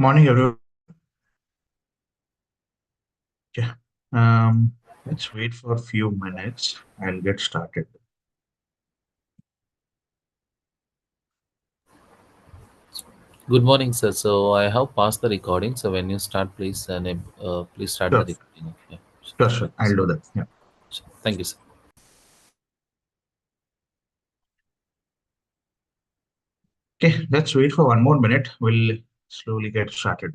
Morning, everyone. Yeah. Let's wait for a few minutes. I'll get started. Good morning, sir. So I have passed the recording. So when you start, please start the Sure, recording. Yeah. sure, Thank sure. you, I'll sir. do that. Yeah. Thank you, sir. Okay, let's wait for one more minute. We'll slowly get started.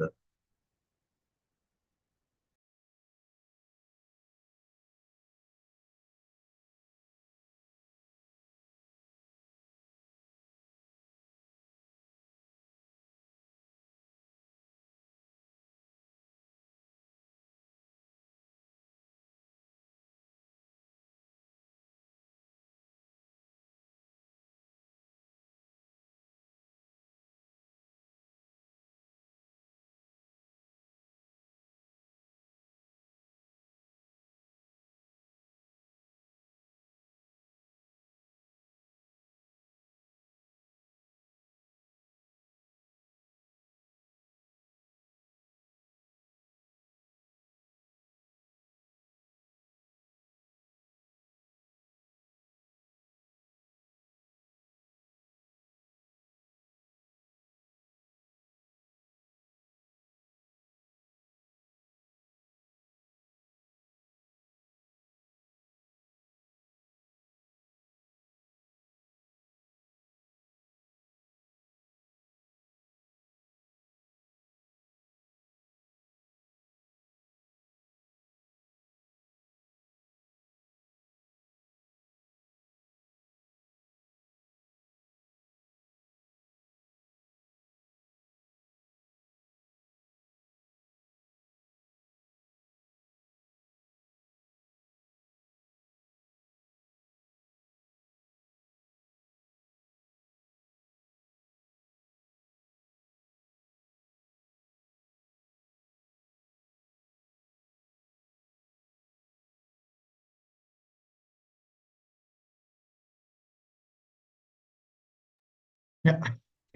Yeah.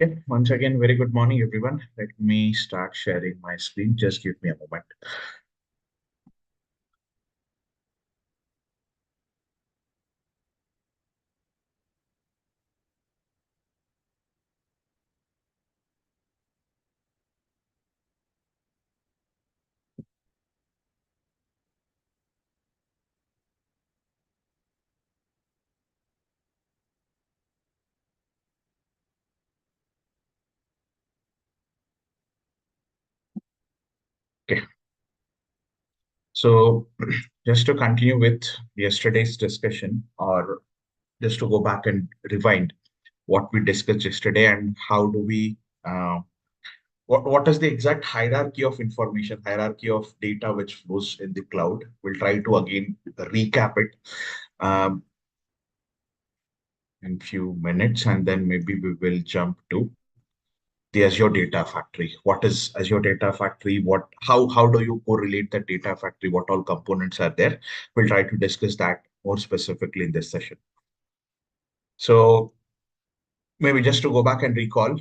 Okay. Once again, very good morning, everyone. Let me start sharing my screen. Just give me a moment. Okay. So just to continue with yesterday's discussion, or just to go back and rewind what we discussed yesterday and how do we what is the exact hierarchy of information, hierarchy of data which flows in the cloud. We'll try to again recap it um, in few minutes, and then maybe we will jump to the Azure Data Factory. What is Azure Data Factory? How do you correlate the data factory? What all components are there? We'll try to discuss that more specifically in this session. So maybe just to go back and recall,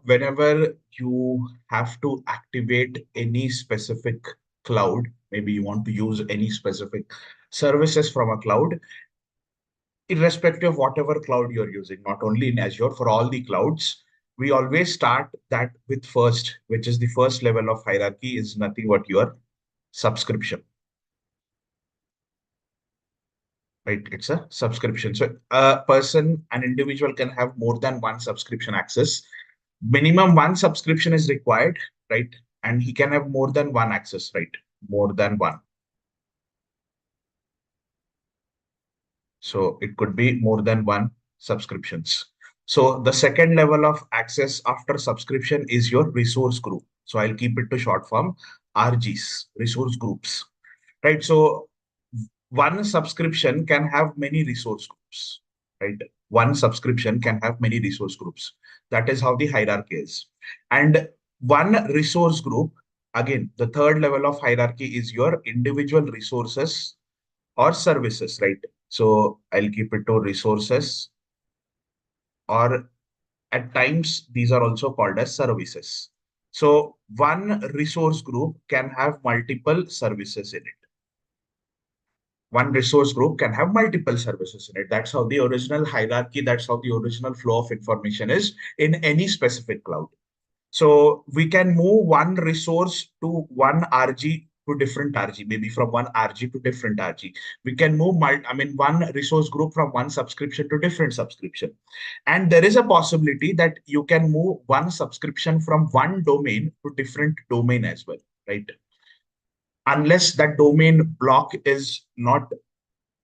whenever you have to activate any specific cloud, maybe you want to use any specific services from a cloud, irrespective of whatever cloud you're using, not only in Azure, for all the clouds, we always start that with first, which is the first level of hierarchy, is nothing but your subscription, right? It's a subscription. So a person, an individual can have more than one subscription access. Minimum one subscription is required, right? And he can have more than one access, right? More than one. So it could be more than one subscriptions. So the second level of access after subscription is your resource group. So I'll keep it to short form, RGs, resource groups, right? So one subscription can have many resource groups, right? One subscription can have many resource groups. That is how the hierarchy is. And one resource group, again, the third level of hierarchy is your individual resources or services, right? So I'll keep it to resources, or at times these are also called as services. So one resource group can have multiple services in it. One resource group can have multiple services in it. That's how the original hierarchy, that's how the original flow of information is in any specific cloud. So we can move one resource to one RG to different RG, maybe from one RG to different RG. We can move, one resource group from one subscription to different subscription. And there is a possibility that you can move one subscription from one domain to different domain as well, right? Unless that domain block is not,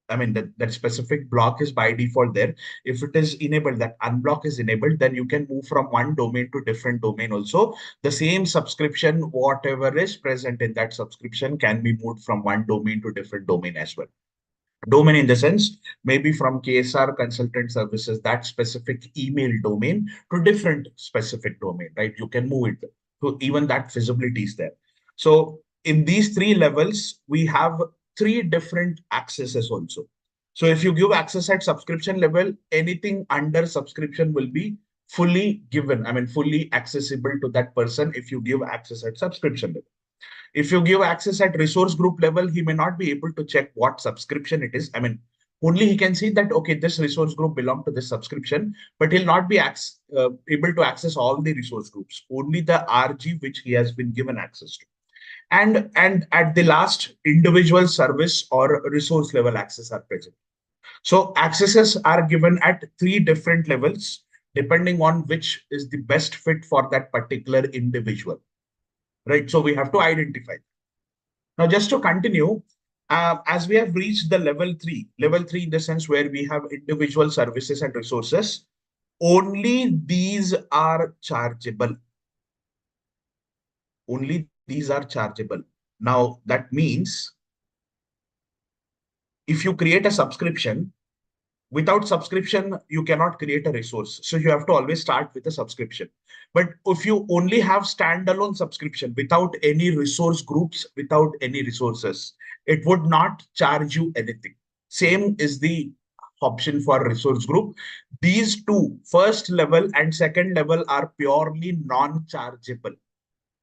that specific block is by default there. If it is enabled, that unblock is enabled, then you can move from one domain to different domain also. The same subscription, whatever is present in that subscription, can be moved from one domain to different domain as well. Domain in the sense, maybe from KSR consultant services, that specific email domain to different specific domain, right? You can move it to even that feasibility is there. So in these three levels, we have three different accesses also. So if you give access at subscription level, anything under subscription will be fully given, fully accessible to that person if you give access at subscription level. If you give access at resource group level, he may not be able to check what subscription it is. Only he can see that, okay, this resource group belongs to this subscription, but he'll not be able to access all the resource groups, only the RG which he has been given access to. And at the last, individual service or resource level access are present. So accesses are given at three different levels, depending on which is the best fit for that particular individual, right? So we have to identify. Now, just to continue, as we have reached the level three in the sense where we have individual services and resources, only these are chargeable. Only these are chargeable. Now, that means if you create a subscription, without subscription, you cannot create a resource. So you have to always start with a subscription. But if you only have standalone subscription without any resource groups, without any resources, it would not charge you anything. Same is the option for resource group. These two, first level and second level, are purely non-chargeable.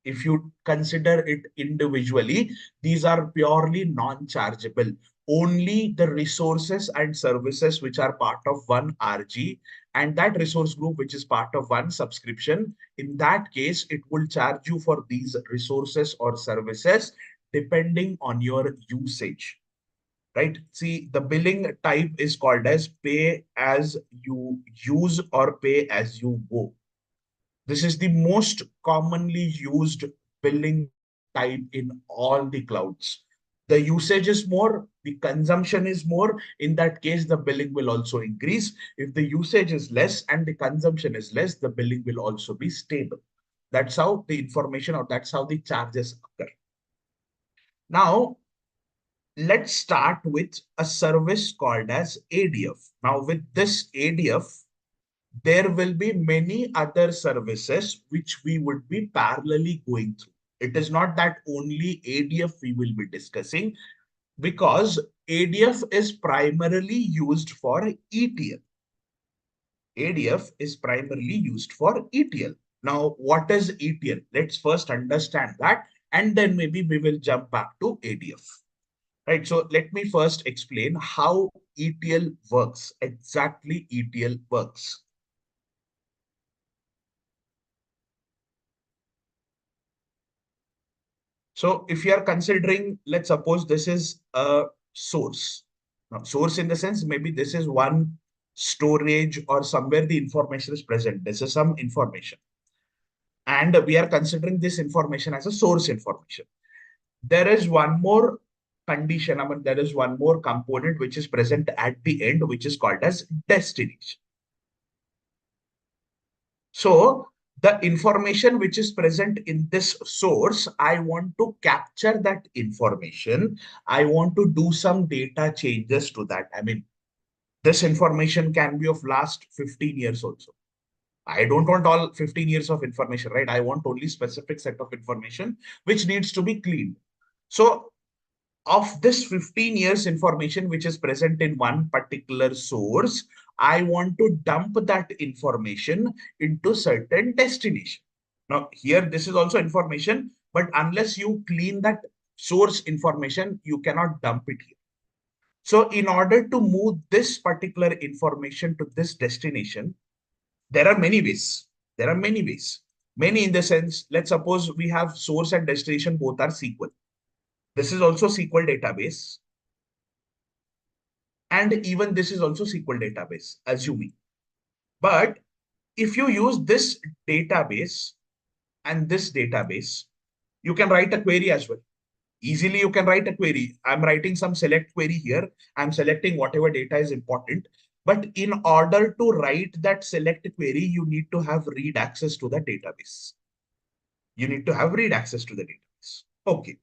If you consider it individually, these are purely non-chargeable. Only the resources and services which are part of one RG and that resource group which is part of one subscription, in that case, it will charge you for these resources or services depending on your usage, right? See, the billing type is called as pay as you use or pay as you go. This is the most commonly used billing type in all the clouds. The usage is more, the consumption is more. In that case, the billing will also increase. If the usage is less and the consumption is less, the billing will also be stable. That's how the information, or that's how the charges occur. Now, let's start with a service called as ADF. Now, with this ADF, there will be many other services which we would be parallelly going through. It is not that only ADF we will be discussing, because ADF is primarily used for ETL. ADF is primarily used for ETL. Now, what is ETL? Let's first understand that, and then maybe we will jump back to ADF. Right, so let me first explain how ETL works, exactly ETL works. So if you are considering, let's suppose this is a source. Now, source in the sense, maybe this is one storage or somewhere the information is present. This is some information. And we are considering this information as a source information. There is one more condition, there is one more component which is present at the end, which is called as destination. So the information which is present in this source, I want to capture that information. I want to do some data changes to that. This information can be of last 15 years also. I don't want all 15 years of information, right? I want only specific set of information which needs to be cleaned. So of this 15 years information which is present in one particular source, I want to dump that information into certain destination. Now here, this is also information, but unless you clean that source information, you cannot dump it here. So in order to move this particular information to this destination, there are many ways. There are many ways. Many in the sense, let's suppose we have source and destination both are SQL. This is also SQL database. And even this is also SQL database, assuming. But if you use this database and this database, you can write a query as well. Easily you can write a query. I'm writing some select query here. I'm selecting whatever data is important. But in order to write that select query, you need to have read access to the database. You need to have read access to the database. Okay.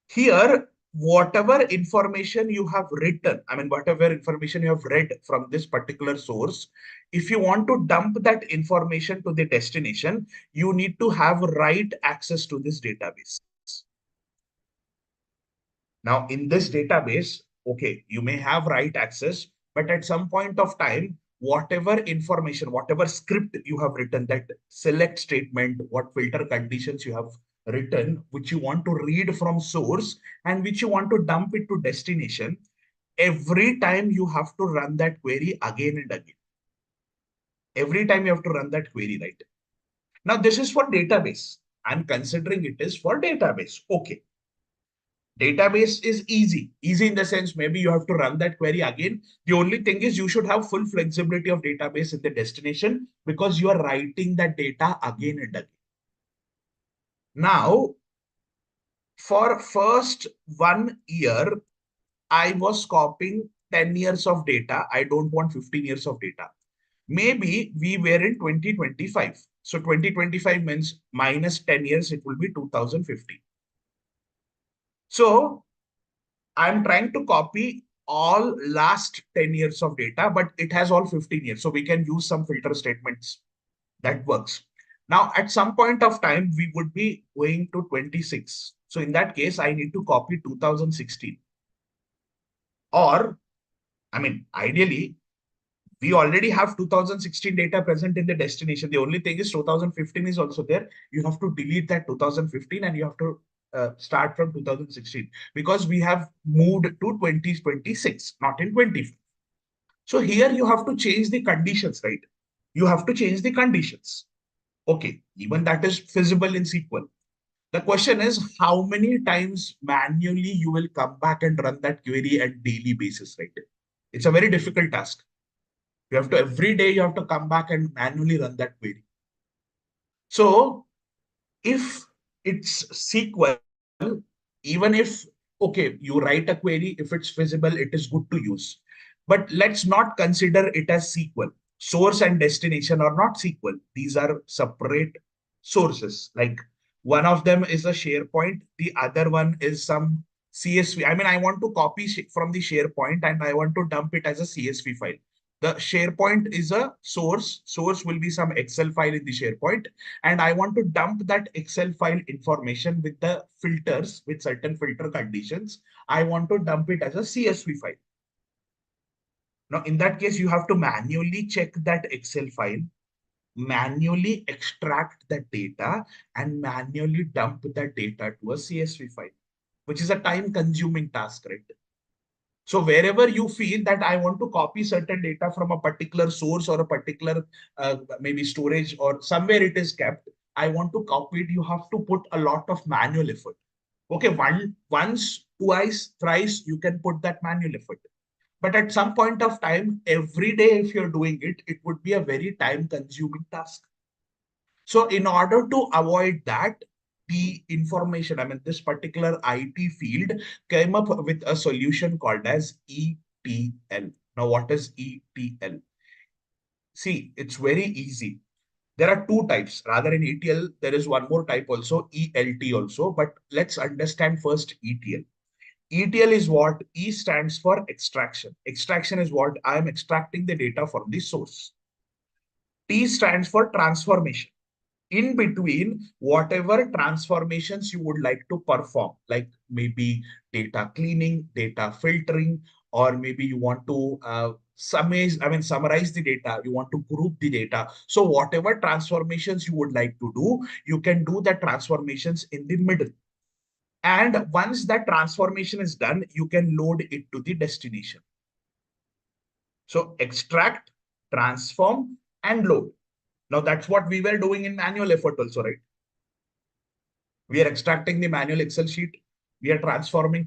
Here, whatever information you have written, I mean, whatever information you have read from this particular source, if you want to dump that information to the destination, you need to have write access to this database. Now, in this database, okay, you may have write access, but at some point of time, whatever information, whatever script you have written, that select statement, what filter conditions you have written, which you want to read from source and which you want to dump it to destination, every time you have to run that query again and again. Every time you have to run that query, right? Now, this is for database. I'm considering it is for database. Okay. Database is easy. Easy in the sense maybe you have to run that query again. The only thing is you should have full flexibility of database in the destination because you are writing that data again and again. Now, for first 1 year, I was copying 10 years of data. I don't want 15 years of data. Maybe we were in 2025. So 2025 means minus 10 years, it will be 2050. So I'm trying to copy all last 10 years of data, but it has all 15 years. So we can use some filter statements that works. Now, at some point of time, we would be going to 26. So in that case, I need to copy 2016. Or, I mean, ideally, we already have 2016 data present in the destination. The only thing is 2015 is also there. You have to delete that 2015 and you have to start from 2016 because we have moved to 2026, not in 20. So here you have to change the conditions, right? You have to change the conditions. Okay, even that is feasible in SQL. The question is how many times manually you will come back and run that query at daily basis, right? It's a very difficult task. You have to every day you have to come back and manually run that query. So if it's SQL, even if okay, you write a query, if it's feasible, it is good to use. But let's not consider it as SQL. Source and destination are not SQL. These are separate sources. Like one of them is a SharePoint, the other one is some CSV. I mean, I want to copy from the SharePoint and I want to dump it as a CSV file. The SharePoint is a source. Source will be some Excel file in the SharePoint. And I want to dump that Excel file information with the filters, with certain filter conditions. I want to dump it as a CSV file. Now, in that case, you have to manually check that Excel file, manually extract that data, and manually dump that data to a CSV file, which is a time-consuming task, right? So wherever you feel that I want to copy certain data from a particular source or a particular maybe storage or somewhere it is kept, I want to copy it, you have to put a lot of manual effort. Okay, once, twice, thrice, you can put that manual effort. But at some point of time, every day, if you're doing it, it would be a very time-consuming task. So in order to avoid that, the information, I mean, this particular IT field came up with a solution called as ETL. Now, what is ETL? See, it's very easy. There are two types. Rather in ETL, there is one more type also, ELT also. But let's understand first ETL. ETL is what? E stands for extraction. Extraction is what? I am extracting the data from the source. T stands for transformation. In between, whatever transformations you would like to perform, like maybe data cleaning, data filtering, or maybe you want to summarize the data, you want to group the data. So whatever transformations you would like to do, you can do the transformations in the middle. And once that transformation is done, you can load it to the destination. So extract, transform, and load. Now that's what we were doing in manual effort also, right? We are extracting the manual Excel sheet. We are transforming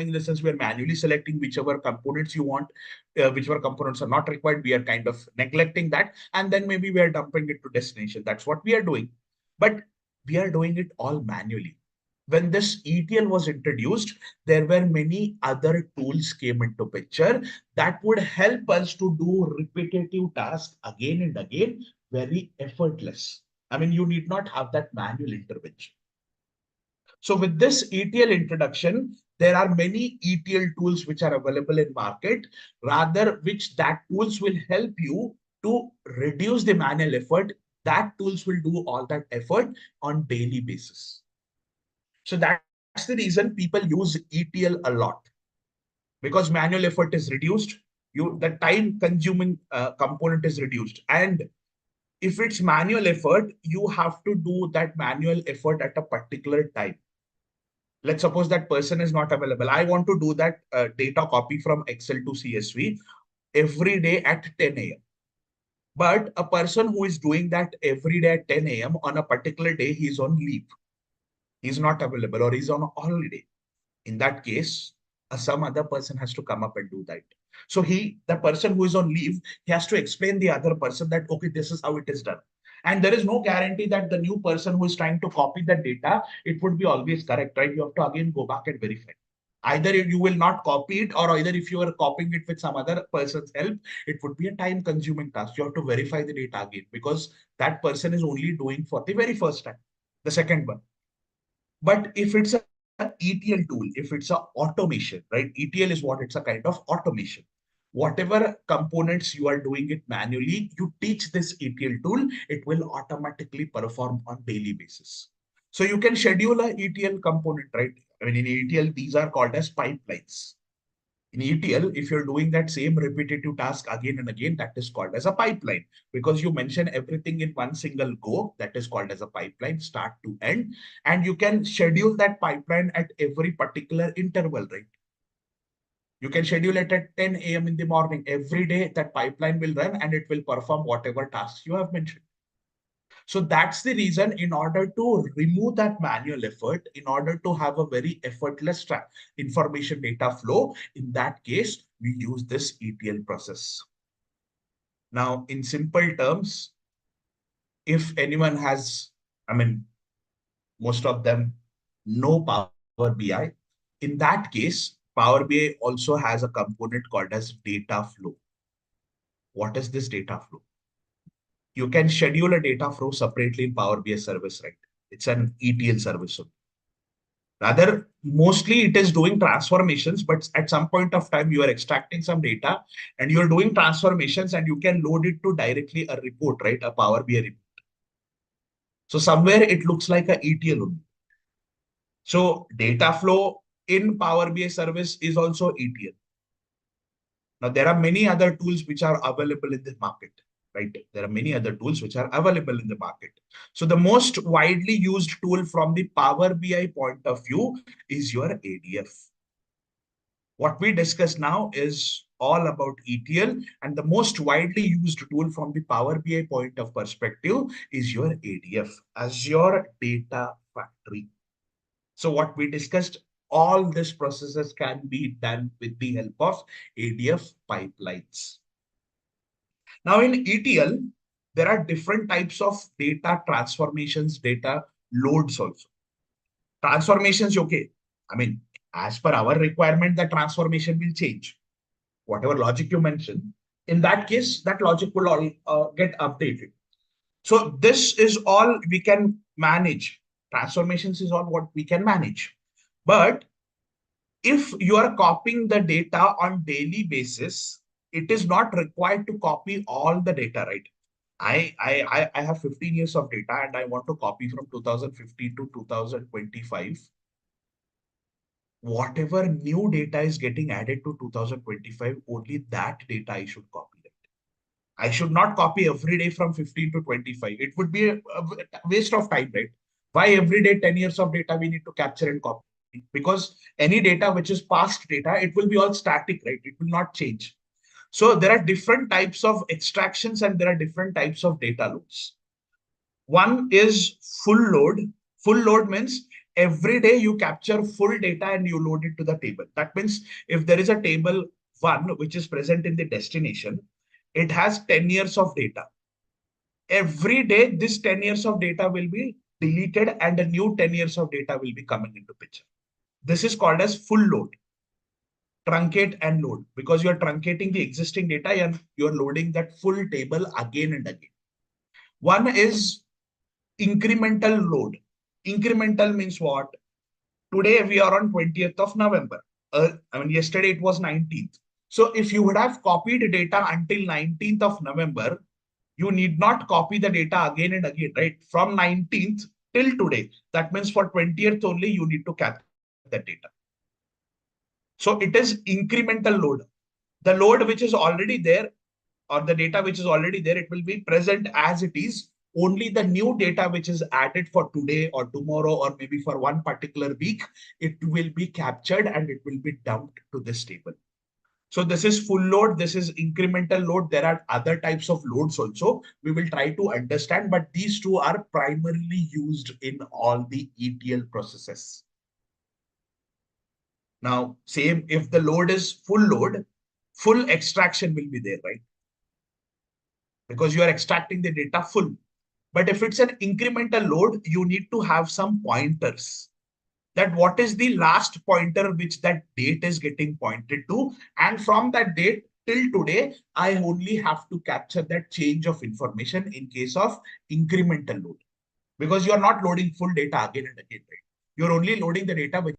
in the sense we are manually selecting whichever components you want, whichever components are not required. We are kind of neglecting that. And then maybe we are dumping it to destination. That's what we are doing. But we are doing it all manually. When this ETL was introduced, there were many other tools came into picture that would help us to do repetitive tasks again and again, very effortless. I mean, you need not have that manual intervention. So with this ETL introduction, there are many ETL tools which are available in market, rather which that tools will help you to reduce the manual effort. That tools will do all that effort on daily basis. So that's the reason people use ETL a lot, because manual effort is reduced. The time consuming component is reduced. And if it's manual effort, you have to do that manual effort at a particular time. Let's suppose that person is not available. I want to do that data copy from Excel to CSV every day at 10 a.m. But a person who is doing that every day at 10 a.m. on a particular day, he's on leave. He's not available or he's on a holiday. In that case, some other person has to come up and do that. So the person who is on leave, he has to explain the other person that, okay, this is how it is done. And there is no guarantee that the new person who is trying to copy the data, it would be always correct, right? You have to again go back and verify. Either you will not copy it, or either if you are copying it with some other person's help, it would be a time consuming task. You have to verify the data again, because that person is only doing for the very first time, the second one. But if it's a ETL tool, if it's a automation, right? ETL is what? It's a kind of automation. Whatever components you are doing it manually, you teach this ETL tool, it will automatically perform on daily basis. So you can schedule a ETL component, right? I mean, in ETL, these are called as pipelines. In ETL, if you're doing that same repetitive task again and again, that is called as a pipeline, because you mention everything in one single go. That is called as a pipeline, start to end. And you can schedule that pipeline at every particular interval, right? You can schedule it at 10 a.m. in the morning. Every day, that pipeline will run and it will perform whatever tasks you have mentioned. So that's the reason, in order to remove that manual effort, in order to have a very effortless information data flow, in that case, we use this ETL process. Now, in simple terms, if anyone has, I mean, most of them know Power BI. In that case, Power BI also has a component called as data flow. What is this data flow? You can schedule a data flow separately in Power BI service, right? It's an ETL service. Rather, mostly it is doing transformations, but at some point of time, you are extracting some data and you're doing transformations, and you can load it to directly a report, right? A Power BI report. So somewhere it looks like a ETL only. So data flow in Power BI service is also ETL. Now, there are many other tools which are available in the market, right? There are many other tools which are available in the market. So the most widely used tool from the Power BI point of view is your ADF. What we discuss now is all about ETL, and the most widely used tool from the Power BI point of perspective is your ADF, Azure Data Factory. So what we discussed, all these processes can be done with the help of ADF pipelines. Now in ETL, there are different types of data transformations, data loads also. Transformations, okay. I mean, as per our requirement, the transformation will change. Whatever logic you mentioned, in that case, that logic will all get updated. So this is all we can manage. Transformations is all what we can manage. But if you are copying the data on daily basis, it is not required to copy all the data, right? I have 15 years of data and I want to copy from 2015 to 2025. whatever new data is getting added to 2025, only that data I should copy. I should not copy every day from 15 to 25. It would be a waste of time, right? Why every day 10 years of data we need to capture and copy? Because any data which is past data, it will be all static, right? It will not change. So there are different types of extractions and there are different types of data loads. One is full load. Full load means every day you capture full data and you load it to the table. That means if there is a table one which is present in the destination, it has 10 years of data. Every day, this 10 years of data will be deleted and a new 10 years of data will be coming into picture. This is called as full load, truncate and load, because you are truncating the existing data and you are loading that full table again and again. One is incremental load. Incremental means what? Today we are on 20th of November. Yesterday it was 19th. So if you would have copied data until 19th of November, you need not copy the data again and again, right? From 19th till today. That means for 20th only you need to capture that data. So it is incremental load. The load which is already there or the data which is already there, it will be present as it is. Only the new data which is added for today or tomorrow or maybe for one particular week, it will be captured and it will be dumped to this table. So this is full load, this is incremental load. There are other types of loads also. We will try to understand, but these two are primarily used in all the ETL processes. Now, same if the load is full load, full extraction will be there, right? Because you are extracting the data full. But if it's an incremental load, you need to have some pointers. That what is the last pointer which that date is getting pointed to, and from that date till today I only have to capture that change of information in case of incremental load, because you are not loading full data again and again, right? You're only loading the data which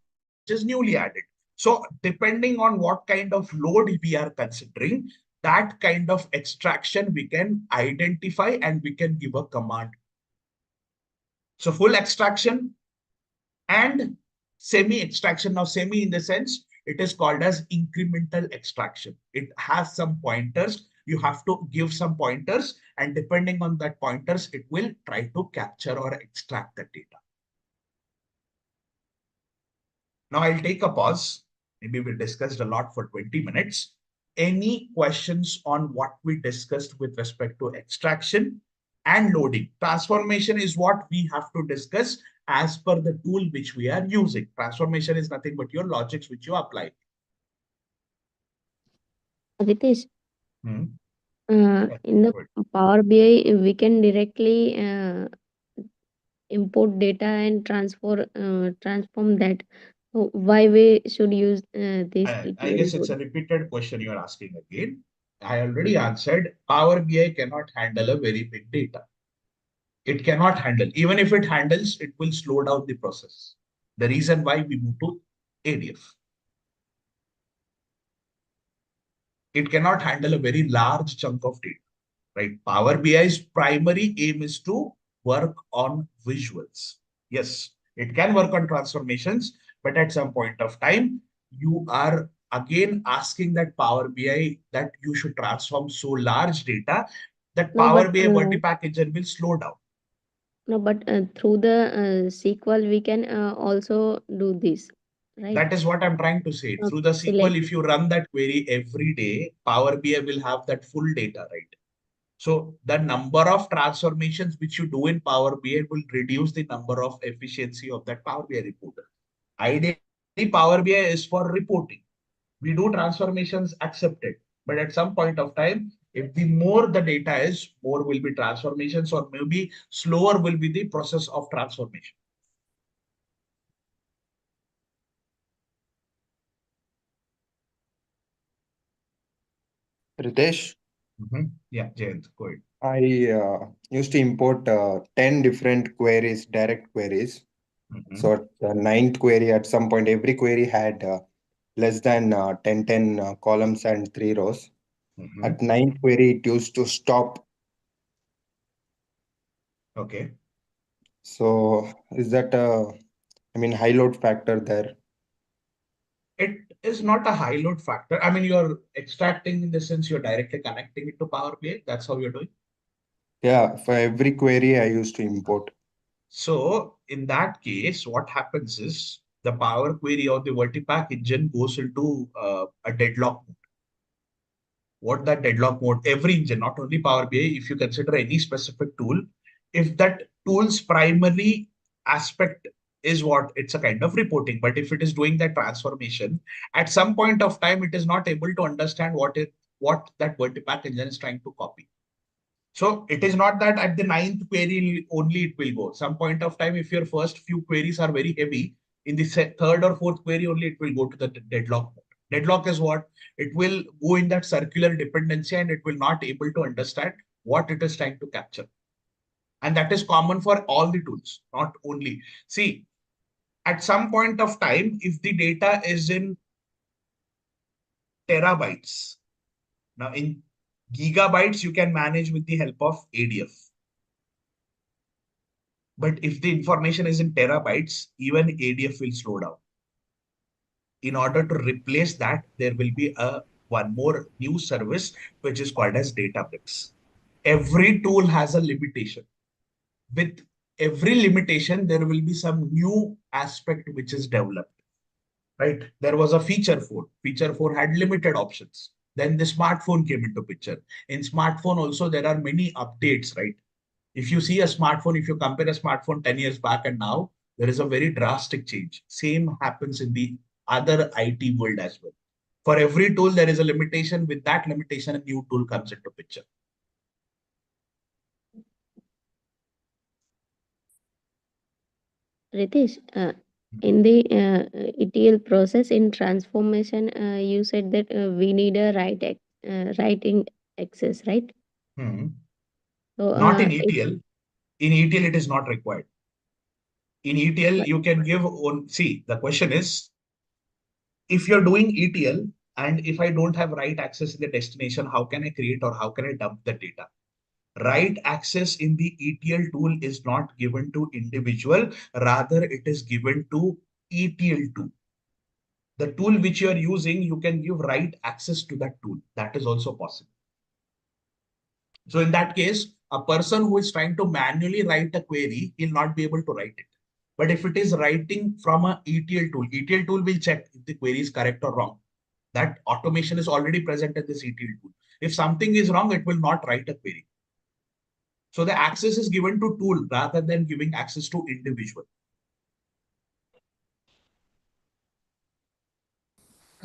is newly added. So depending on what kind of load we are considering, that kind of extraction we can identify and we can give a command. So full extraction and semi extraction. Now, semi in the sense it is called as incremental extraction. It has some pointers. You have to give some pointers, and depending on that pointers, it will try to capture or extract the data. Now, I'll take a pause. Maybe we discussed a lot for 20 minutes. Any questions on what we discussed with respect to extraction and loading? Transformation is what we have to discuss as per the tool which we are using. Transformation is nothing but your logics which you apply. Ritesh, Hmm. in the Power BI, we can directly import data and transform that. So why we should use this I ETL guess it's tool? a repeated question you're asking again. I already answered. Power BI cannot handle a very big data. It cannot handle. Even if it handles, it will slow down the process. The reason why we move to ADF. It cannot handle a very large chunk of data, right? Power BI's primary aim is to work on visuals. Yes, it can work on transformations, but at some point of time, you are again asking that Power BI that you should transform so large data that No, but Power BI multi-packager will slow down. no, but through the SQL we can also do this, right? That is what I'm trying to say. Through the SQL, Select. if you run that query every day, Power BI will have that full data, right? So the number of transformations which you do in Power BI will reduce the number of efficiency of that Power BI report. Ideally, Power BI is for reporting. We do transformations accepted, but at some point of time, if the more the data is, more will be transformations, or maybe slower will be the process of transformation. Ritesh, Yeah, Jayant, go ahead. I used to import 10 different queries, direct queries. So at the ninth query, at some point, every query had less than 10 columns and 3 rows. At ninth query, it used to stop. Okay. So is that high load factor there? It is not a high load factor. I mean, you're extracting in the sense you're directly connecting it to Power BI. That's how you're doing. Yeah, for every query I used to import. So in that case, what happens is the Power Query or the Vertipack engine goes into a deadlock mode. What that deadlock mode, every engine, not only Power BI, if you consider any specific tool, if that tool's primary aspect is what it's a kind of reporting, but if it is doing that transformation, at some point of time, it is not able to understand what that Vertipack engine is trying to copy. So it is not that at the ninth query only it will go. Some point of time, if your first few queries are very heavy, in the third or fourth query only it will go to the deadlock mode. Deadlock is what? It will go in that circular dependency and it will not able to understand what it is trying to capture. And that is common for all the tools, not only. See, at some point of time, if the data is in terabytes, now in gigabytes, you can manage with the help of ADF. But if the information is in terabytes, even ADF will slow down. In order to replace that, there will be one more new service, which is called as Databricks. Every tool has a limitation. With every limitation, there will be some new aspect which is developed. Right? There was a feature phone. Feature phone had limited options. Then the smartphone came into picture. In smartphone also, there are many updates, right? If you see a smartphone, if you compare a smartphone 10 years back and now, there is a very drastic change. Same happens in the other IT world as well. For every tool, there is a limitation. With that limitation, a new tool comes into picture. Ritesh, in the ETL process in transformation, you said that we need a writing access, right? Hmm. So Not in ETL. In ETL, it is not required. In ETL, but- you can give on. See, the question is, if you're doing ETL and if I don't have write access in the destination, how can I create or how can I dump the data? Write access in the ETL tool is not given to individual, rather it is given to ETL tool. The tool which you are using, you can give write access to that tool. That is also possible. So in that case, a person who is trying to manually write a query, he'll not be able to write it. But if it is writing from a ETL tool will check if the query is correct or wrong. That automation is already present in this ETL tool. If something is wrong, it will not write a query. So the access is given to tool rather than giving access to individual.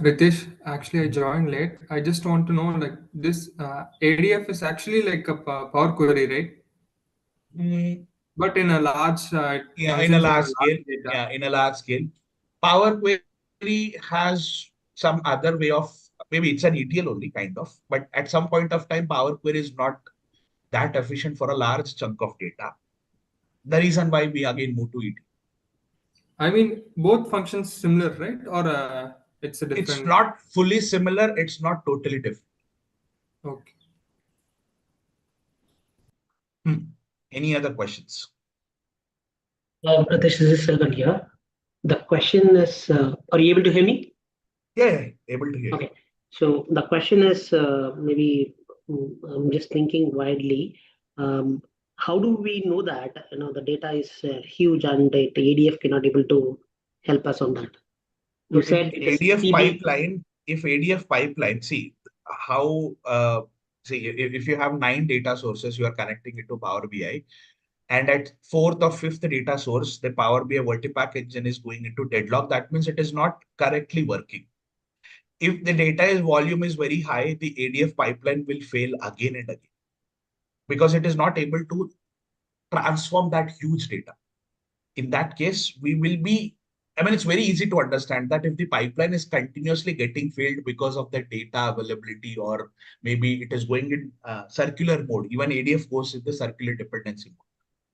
Ritesh, actually, I joined late. I just want to know, like, this ADF is actually like a Power Query, right? Mm, But in a large, it yeah, in a functions like a large large scale. data. Yeah, in a large scale. Power Query has some other way of, maybe it's an ETL only kind of, but at some point of time, Power Query is not that efficient for a large chunk of data. The reason why we again move to ETL. I mean, both functions similar, right? Or it's a It's different. not fully similar. It's not totally different. Okay. Hmm. Any other questions? Pritesh, this is Selvan here. The question is, are you able to hear me? Yeah, able to hear you. Okay. So the question is, maybe I'm just thinking widely. Um, how do we know that the data is huge and the ADF cannot able to help us on that? So You in said it is ADF EB. pipeline, if ADF pipeline, see how, see, if you have 9 data sources, you are connecting it to Power BI. And at fourth or fifth data source, the Power BI Vertipack engine is going into deadlock. That means it is not correctly working. If the data is volume is very high, the ADF pipeline will fail again and again because it is not able to transform that huge data. In that case, we will be, I mean, it's very easy to understand that if the pipeline is continuously getting failed because of the data availability, or maybe it is going in circular mode, even ADF goes in the circular dependency mode.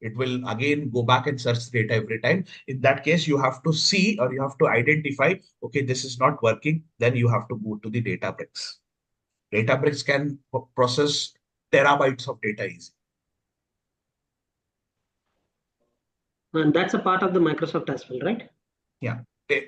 It will again go back and search data every time. In that case, you have to see or you have to identify, okay, this is not working. Then you have to go to the Databricks. Databricks can process terabytes of data easy. And that's a part of the Microsoft as well, right? Yeah.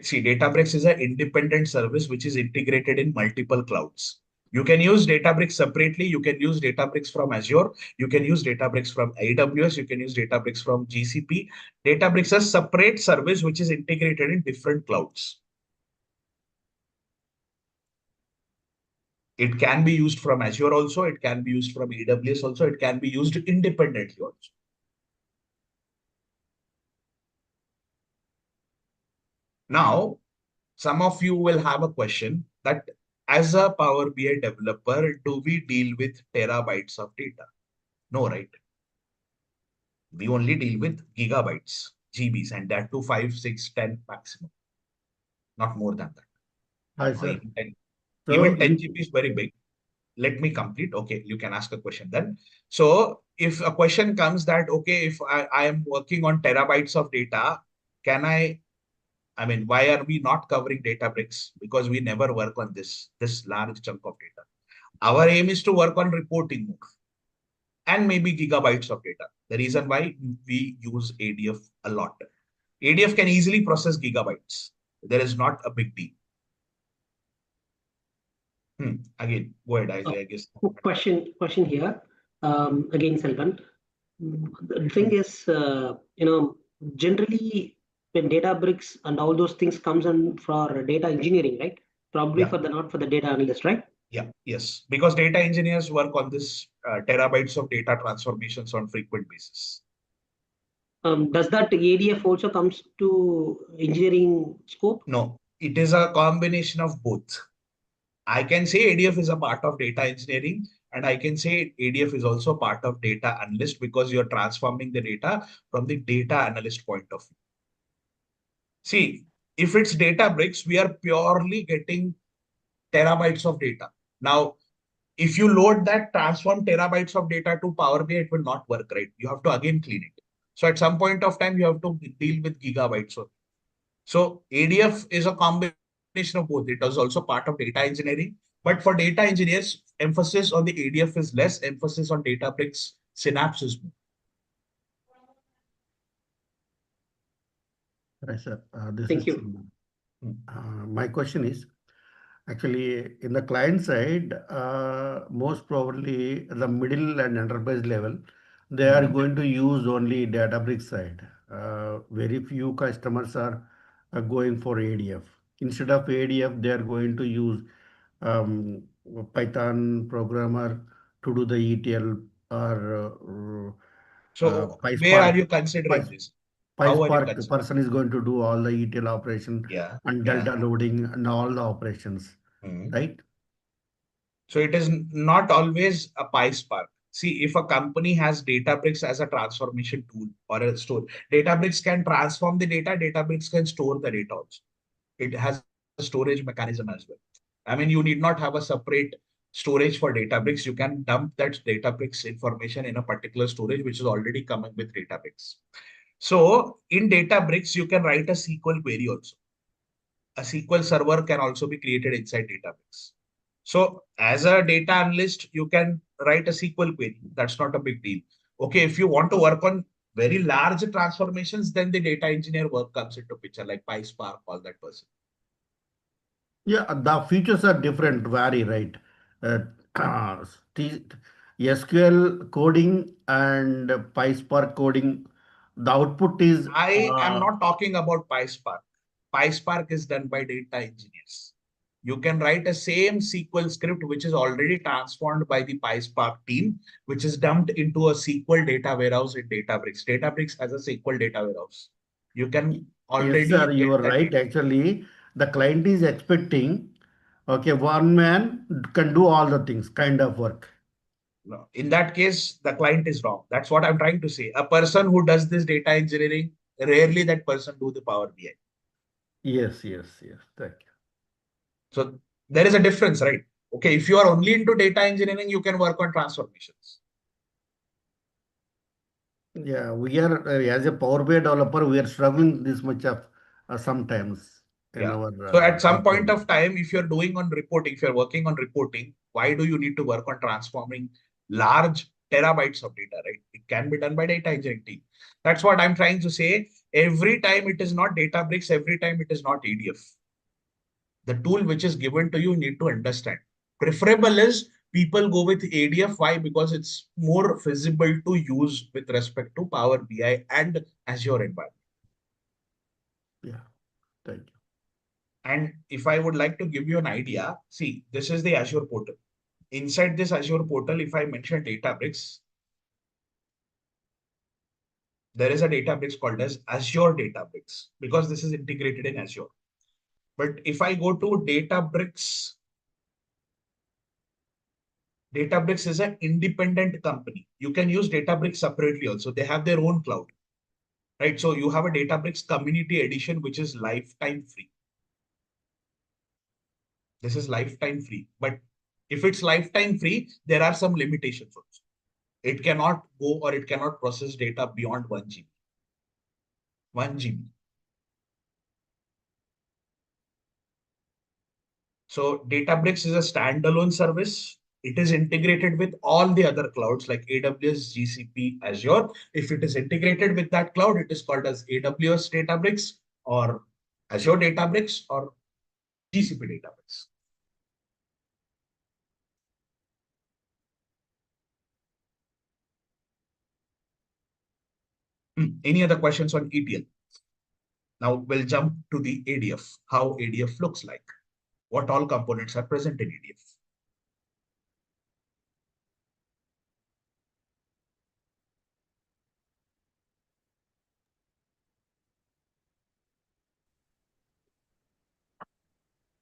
See, Databricks is an independent service which is integrated in multiple clouds. You can use Databricks separately. You can use Databricks from Azure. You can use Databricks from AWS. You can use Databricks from GCP. Databricks is a separate service which is integrated in different clouds. It can be used from Azure also. It can be used from AWS also. It can be used independently also. Now, some of you will have a question that as a Power BI developer, do we deal with terabytes of data? No, right? We only deal with gigabytes, GBs, and that to 5, 6, 10 maximum, not more than that. Hi, Or sir. even 10, So even 10 GB is very big. Let me complete. Okay, you can ask a question then. So if a question comes that, okay, if I am working on terabytes of data, can I mean, why are we not covering Databricks? Because we never work on this large chunk of data. Our aim is to work on reporting more and maybe gigabytes of data. The reason why we use ADF a lot. ADF can easily process gigabytes. There is not a big deal. Again, go ahead. I guess. Question here. Again, Selvan. The thing is, generally when Databricks and all those things comes in for data engineering, right? Probably Yeah. not for the data analyst, right? Yeah, yes, because data engineers work on this terabytes of data transformations on frequent basis. Does that ADF also comes to engineering scope? No, it is a combination of both. I can say ADF is a part of data engineering, and I can say ADF is also part of data analyst because you're transforming the data from the data analyst point of view. See, if it's Databricks, we are purely getting terabytes of data. Now, if you load that transform terabytes of data to Power BI, it will not work, right? You have to again clean it. So at some point of time, you have to deal with gigabytes. So ADF is a combination of both. It is also part of data engineering. But for data engineers, emphasis on the ADF is less, emphasis on Databricks Synapse is more. Right, sir. This Thank is you. my question is actually in the client side, most probably the middle and enterprise level, they are going to use only Databricks side. Very few customers are going for ADF. Instead of ADF, they are going to use um, Python programmer to do the ETL or So where are PySpark. you considering this? How are you PySpark, the considering? person is going to do all the ETL operation Yeah, and yeah. delta loading and all the operations, right? So it is not always a PySpark. See, if a company has Databricks as a transformation tool or a store, Databricks can transform the data, Databricks can store the data also. It has a storage mechanism as well. I mean, you need not have a separate storage for Databricks. You can dump that Databricks information in a particular storage, which is already coming with Databricks. So in Databricks, you can write a SQL query also. A SQL server can also be created inside Databricks. So as a data analyst, you can write a SQL query. That's not a big deal. Okay, if you want to work on very large transformations, then the data engineer work comes into picture, like PySpark, all that person. Yeah, the features are different, vary, right? Uh, SQL coding and PySpark coding, the output is I am not talking about PySpark. PySpark is done by data engineers. You can write a same SQL script which is already transformed by the PySpark team, which is dumped into a SQL data warehouse in Databricks. Databricks has a SQL data warehouse. You can yes, already sir, you get are that right. data. Actually, the client is expecting, okay, one man can do all the things, kind of work. No, in that case, the client is wrong. That's what I'm trying to say. A person who does this data engineering, rarely that person do the Power BI. Yes, yes, yes. Thank you. So there is a difference, right? Okay, if you are only into data engineering, you can work on transformations. Yeah, we are as a Power BI developer, we are struggling this much of sometimes in Yeah. our So at some point workload. of time, if you're doing on reporting, if you're working on reporting, why do you need to work on transforming large terabytes of data, right? It can be done by data engineering team. That's what I'm trying to say. Every time it is not Databricks, every time it is not ADF. The tool which is given to you need to understand. Preferable is people go with ADF. Why? Because it's more feasible to use with respect to Power BI and Azure environment. Yeah, thank you. And if I would like to give you an idea, see, this is the Azure portal. Inside this Azure portal, if I mention Databricks, there is a Databricks called as Azure Databricks because this is integrated in Azure. But if I go to Databricks, Databricks is an independent company. You can use Databricks separately also. They have their own cloud, right? So you have a Databricks Community Edition, which is lifetime free. This is lifetime free. But if it's lifetime free, there are some limitations also. It cannot go or it cannot process data beyond 1 GB. 1 GB. So Databricks is a standalone service. It is integrated with all the other clouds like AWS, GCP, Azure. If it is integrated with that cloud, it is called as AWS Databricks or Azure Databricks or GCP Databricks. Any other questions on ETL? Now we'll jump to the ADF, how ADF looks like, what all components are present in ADF.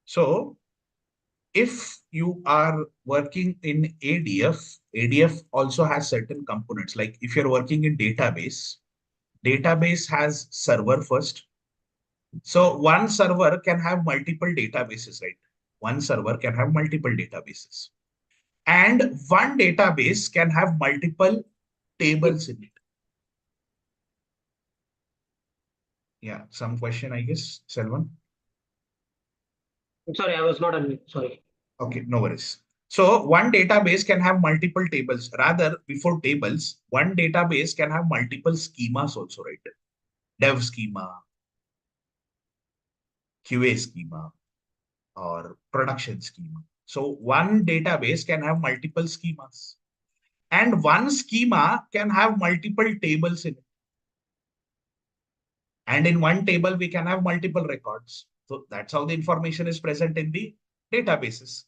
So if you are working in ADF, ADF also has certain components. Like if you're working in database, database has server first. So one server can have multiple databases, right? One server can have multiple databases. And one database can have multiple tables in it. Yeah, some question, I guess, Selvan. I'm sorry, I was not on. Sorry. Okay, no worries. So one database can have multiple tables. Rather, before tables, one database can have multiple schemas also, right? Dev schema, QA schema, or production schema. So one database can have multiple schemas. And one schema can have multiple tables in it. And in one table, we can have multiple records. So that's how the information is present in the databases.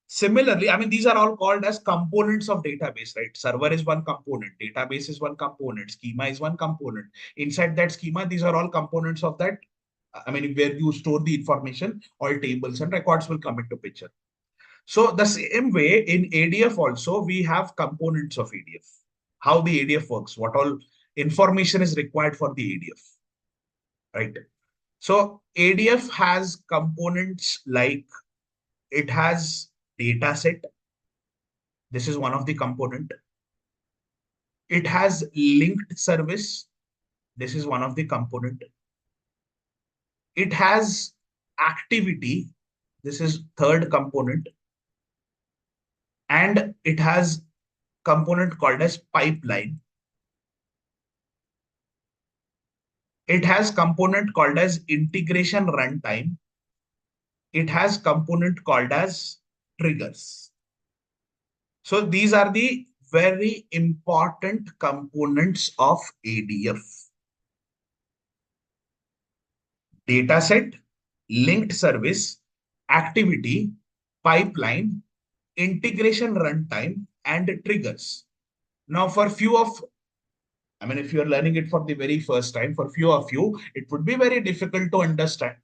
Similarly, I mean, these are all called as components of database, right? Server is one component, database is one component, schema is one component. Inside that schema, these are all components of that. I mean, where you store the information, all tables and records will come into picture. So the same way in ADF also, we have components of ADF. How the ADF works, what all information is required for the ADF, right? So ADF has components like it has data set. This is one of the component. It has linked service. This is one of the component. It has activity. This is third component. And it has component called as pipeline. It has component called as integration runtime. It has component called as triggers. So these are the very important components of ADF. Dataset, linked service, activity, pipeline, integration runtime, and triggers. Now, for few of, I mean, if you're learning it for the very first time, for few of you, it would be very difficult to understand.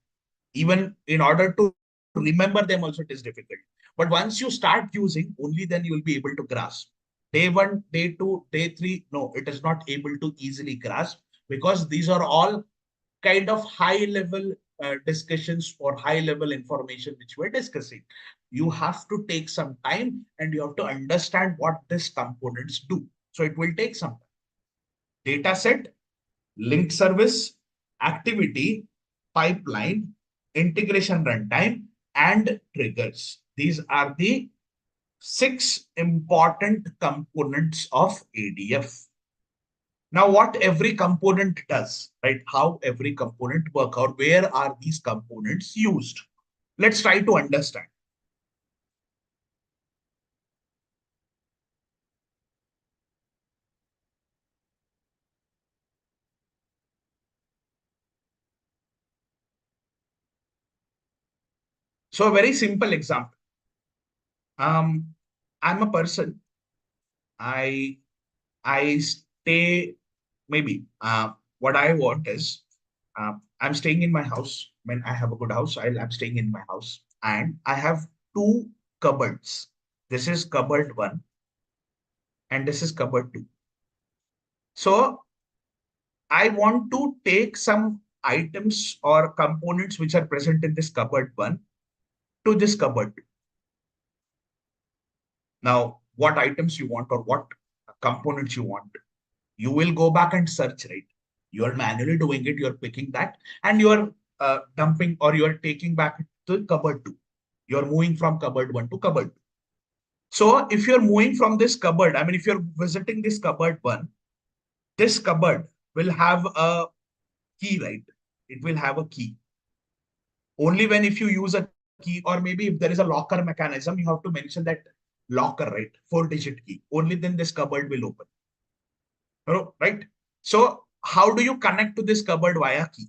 Even in order to remember them also, it is difficult. But once you start using, only then you will be able to grasp. Day 1, day 2, day 3, no, it is not able to easily grasp because these are all kind of high level discussions or high level information which we're discussing. You have to take some time and you have to understand what these components do. So it will take some time. Data set, linked service, activity, pipeline, integration runtime, and triggers. These are the 6 important components of ADF. Now, what every component does, right? How every component work, or where are these components used? Let's try to understand. So a very simple example. I'm a person. I stay, maybe what I want is I'm staying in my house. When I have a good house, I'm staying in my house, and I have 2 cupboards. This is cupboard 1 and this is cupboard 2. So I want to take some items or components which are present in this cupboard 1 to this cupboard 2. Now, what items you want or what components you want, you will go back and search, right? You are manually doing it, you're picking that, and you're dumping, or you're taking back to cupboard 2. You're moving from cupboard 1 to cupboard 2. So if you're moving from this cupboard, I mean, if you're visiting this cupboard 1, this cupboard will have a key, right? It will have a key. Only when if you use a key, or maybe if there is a locker mechanism, you have to mention that locker, right? 4-digit key. Only then this cupboard will open. Right? So how do you connect to this cupboard via key?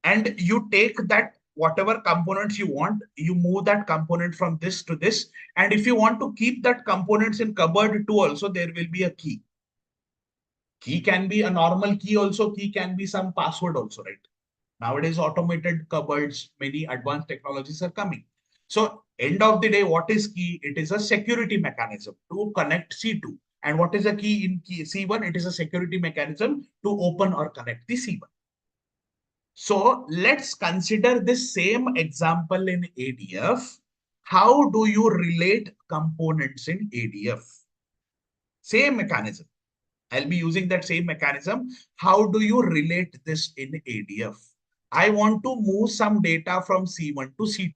And you take that whatever components you want, you move that component from this to this. And if you want to keep that components in cupboard 2 also, there will be a key. Key can be a normal key also, key can be some password also, right? Nowadays, automated cupboards, many advanced technologies are coming. So end of the day, what is key? It is a security mechanism to connect C2. And what is a key in key C1? It is a security mechanism to open or connect the C1. So let's consider this same example in ADF. How do you relate components in ADF? Same mechanism. I'll be using that same mechanism. How do you relate this in ADF? I want to move some data from C1 to C2.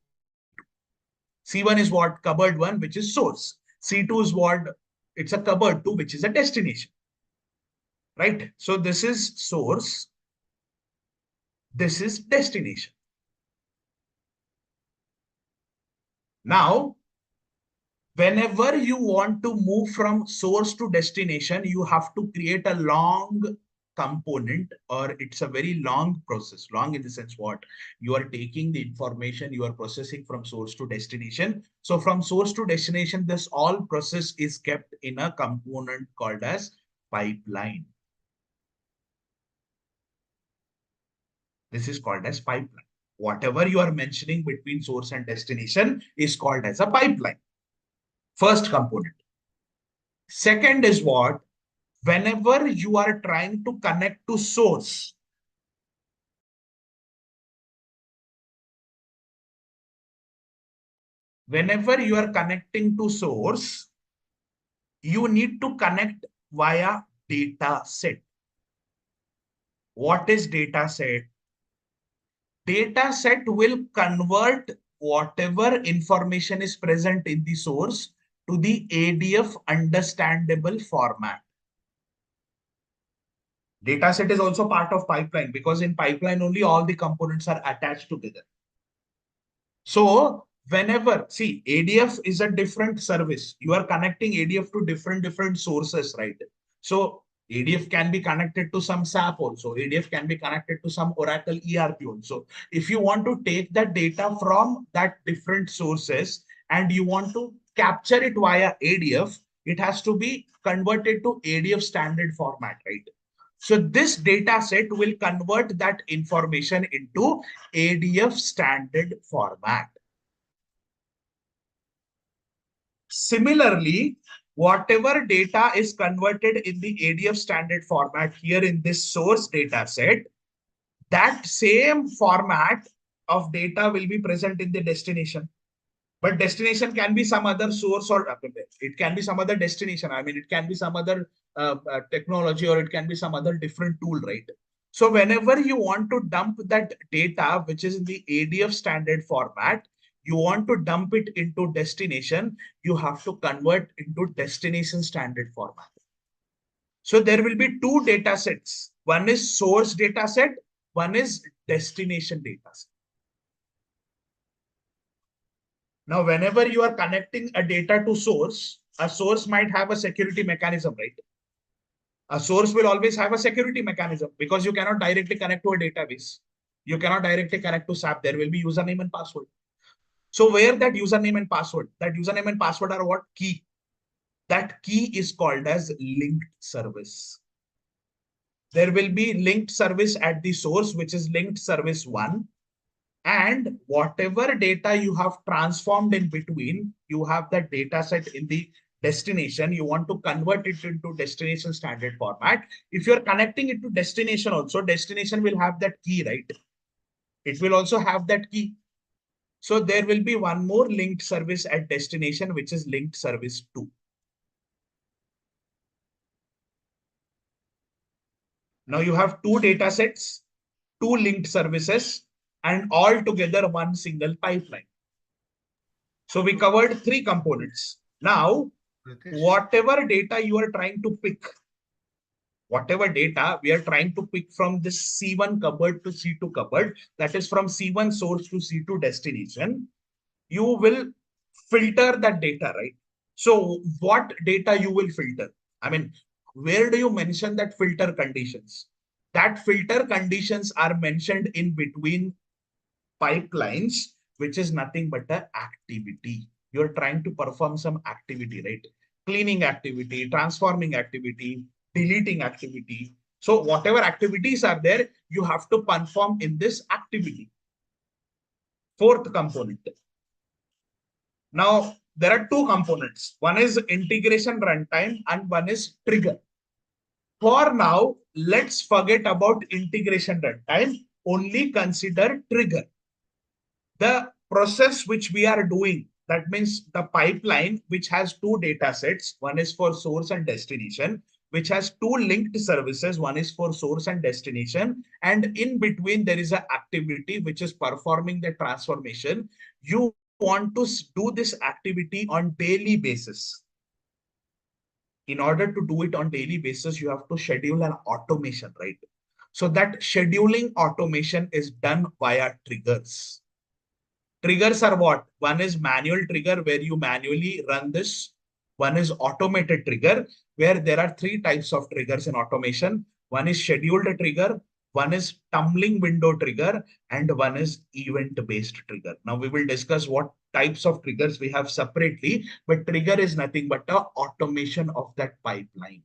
C1 is what? Cupboard 1, which is source. C2 is what? It's a cupboard 2, which is a destination. Right? So this is source. This is destination. Now, whenever you want to move from source to destination, you have to create a long component, or it's a very long process. Long in the sense what? You are taking the information, you are processing from source to destination. So from source to destination, this all process is kept in a component called as pipeline. This is called as pipeline. Whatever you are mentioning between source and destination is called as a pipeline. First component. Second is what? Whenever you are trying to connect to source, whenever you are connecting to source, you need to connect via data set. What is data set? Data set will convert whatever information is present in the source to the ADF understandable format. Data set is also part of pipeline, because in pipeline only all the components are attached together. So whenever, see, ADF is a different service. You are connecting ADF to different sources, right? So ADF can be connected to some SAP also. ADF can be connected to some Oracle ERP also. If you want to take that data from that different sources and you want to capture it via ADF, it has to be converted to ADF standard format, right? So this data set will convert that information into ADF standard format. Similarly, whatever data is converted in the ADF standard format here in this source data set, that same format of data will be present in the destination. But destination can be some other source, or it can be some other destination. I mean, it can be some other technology, or it can be some other different tool, right? So whenever you want to dump that data, which is in the ADF standard format, you want to dump it into destination, you have to convert into destination standard format. So there will be two data sets. One is source data set, one is destination data set. Now, whenever you are connecting a data to source, a source might have a security mechanism, right? A source will always have a security mechanism because you cannot directly connect to a database. You cannot directly connect to SAP. There will be username and password. So where that username and password are what? Key. That key is called as linked service. There will be linked service at the source, which is linked service 1. And whatever data you have transformed in between, you have that data set in the destination. You want to convert it into destination standard format. If you're connecting it to destination also, destination will have that key, right? It will also have that key. So there will be one more linked service at destination, which is linked service 2. Now you have two data sets, two linked services, and all together one single pipeline. So we covered 3 components. Now, whatever data you are trying to pick, whatever data we are trying to pick from this C1 cupboard to C2 cupboard, that is from C1 source to C2 destination, you will filter that data, right? So what data you will filter? I mean, where do you mention that filter conditions? That filter conditions are mentioned in between pipelines, which is nothing but an activity. You're trying to perform some activity, right? Cleaning activity, transforming activity, deleting activity. So whatever activities are there, you have to perform in this activity. 4th component. Now, there are 2 components. One is integration runtime and one is trigger. For now, let's forget about integration runtime. Only consider trigger. The process which we are doing, that means the pipeline which has 2 data sets, one is for source and destination, which has 2 linked services, one is for source and destination, and in between there is an activity which is performing the transformation. You want to do this activity on daily basis. In order to do it on daily basis, you have to schedule an automation, right? So that scheduling automation is done via triggers. Triggers are what? One is manual trigger where you manually run this. One is automated trigger where there are 3 types of triggers in automation. One is scheduled trigger, one is tumbling window trigger, and one is event-based trigger. Now we will discuss what types of triggers we have separately, but trigger is nothing but the automation of that pipeline.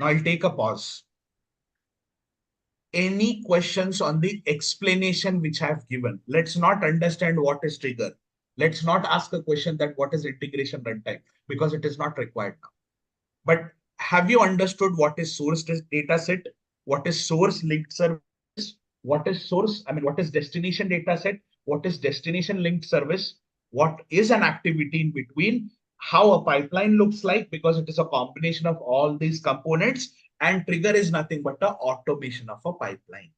Now I'll take a pause. Any questions on the explanation which I have given? Let's not understand what is trigger. Let's not ask a question that what is integration runtime, because it is not required now. But have you understood what is source data set? What is source linked service? What is source? I mean, what is destination data set? What is destination linked service? What is an activity in between? How a pipeline looks like, because it is a combination of all these components, and trigger is nothing but the automation of a pipeline.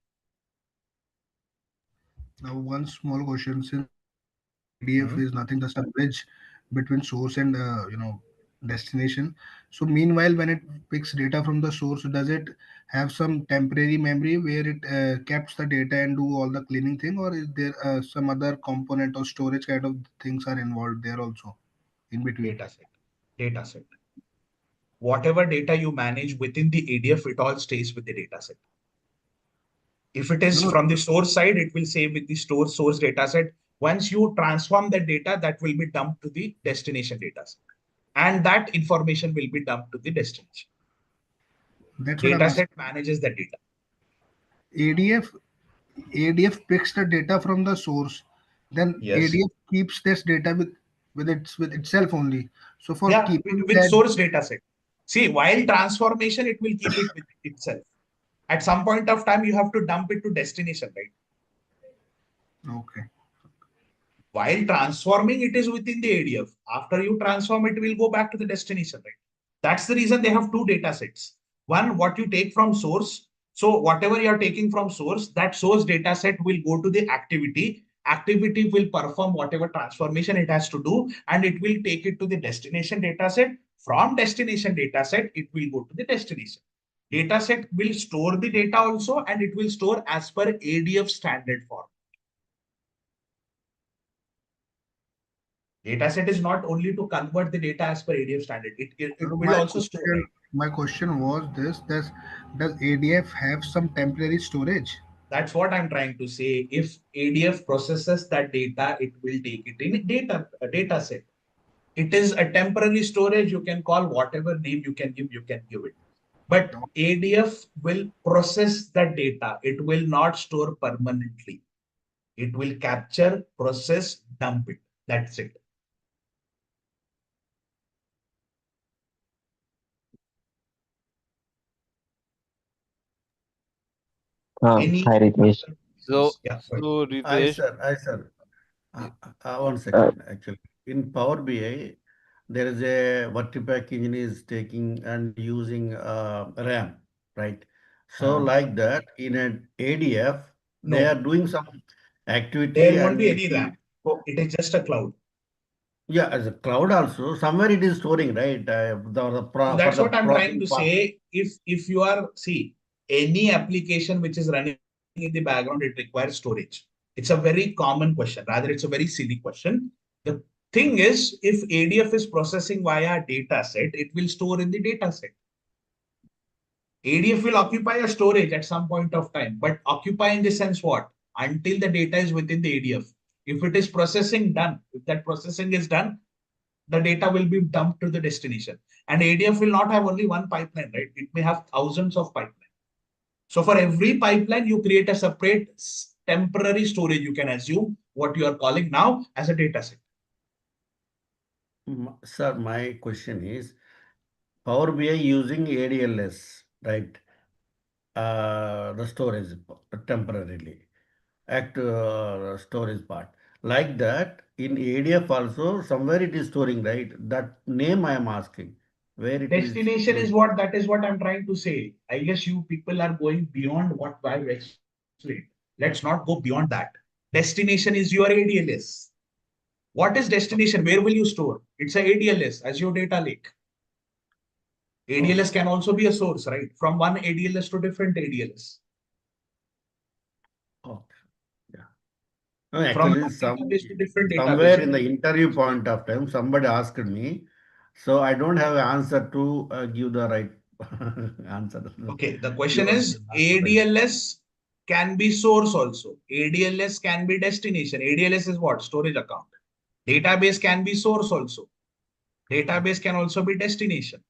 Now, one small question: since ADF is nothing just a bridge between source and destination. So, meanwhile, when it picks data from the source, does it have some temporary memory where it keeps the data and do all the cleaning thing, or is there some other component or storage kind of things are involved there also in between? Data set. Whatever data you manage within the ADF, it all stays with the data set. If it is from the source side, it will say with the source data set. Once you transform that data, that will be dumped to the destination data set. And that information will be dumped to the destination. That's what data set manages the data. ADF picks the data from the source. Then Yes. ADF keeps this data with itself only. So for keeping with that source data set. See, while transformation, it will keep it with itself. At some point of time, you have to dump it to destination, right? Okay. While transforming, it is within the ADF. After you transform, it will go back to the destination, right? That's the reason they have 2 data sets. One, what you take from source. So whatever you're taking from source, that source data set will go to the activity. Activity will perform whatever transformation it has to do, and it will take it to the destination data set. From destination data set, it will go to the destination. Data set will store the data also, and it will store as per ADF standard form. Data set is not only to convert the data as per ADF standard, it will also store, right? My question was this: does ADF have some temporary storage? That's what I'm trying to say. If ADF processes that data, it will take it in a data set. It is a temporary storage. You can call whatever name you can give it. But ADF will process that data. It will not store permanently. It will capture, process, dump it. That's it. Any Hi, Ritesh. So, yeah, so I Ritesh, sir, I sir. y- One Uh, second, actually. In Power BI, there is a Vertipack engine is taking and using RAM, right? So like that, in an ADF, they are no, doing some there activity won't be and any RAM. oh, It is just a cloud. yeah, as a cloud also, somewhere it is storing, right? So For that's the what I'm trying processing to part. say. If you are, see, any application which is running in the background, it requires storage. It's a very common question. Rather, it's a very silly question. The thing is, if ADF is processing via data set, it will store in the data set. ADF will occupy a storage at some point of time, but occupy in the sense what? Until the data is within the ADF. If it is processing done, if that processing is done, the data will be dumped to the destination. And ADF will not have only one pipeline, right? It may have thousands of pipelines. So for every pipeline, you create a separate temporary storage. You can assume what you are calling now as a data set. Sir, my question is Power BI using ADLS, right? The storage temporarily, storage part. Like that, in ADF also, somewhere it is storing, right? That name I am asking, where it is Destination is doing. what, that is what I'm trying to say. I guess you people are going beyond what I've explained. Let's not go beyond that. Destination is your ADLS. What is destination? Where will you store? It's a ADLS, Azure Data Lake. Oh, ADLS can also be a source, right? From one ADLS to different ADLS. oh, yeah. No, From actually, one database to different database. somewhere in the interview point of time, somebody asked me, so I don't have an answer to give the right answer. Okay, the You question are is the last person. ADLS can be source also. ADLS can be destination. ADLS is what? Storage account. Database can be source also. Database can also be destination.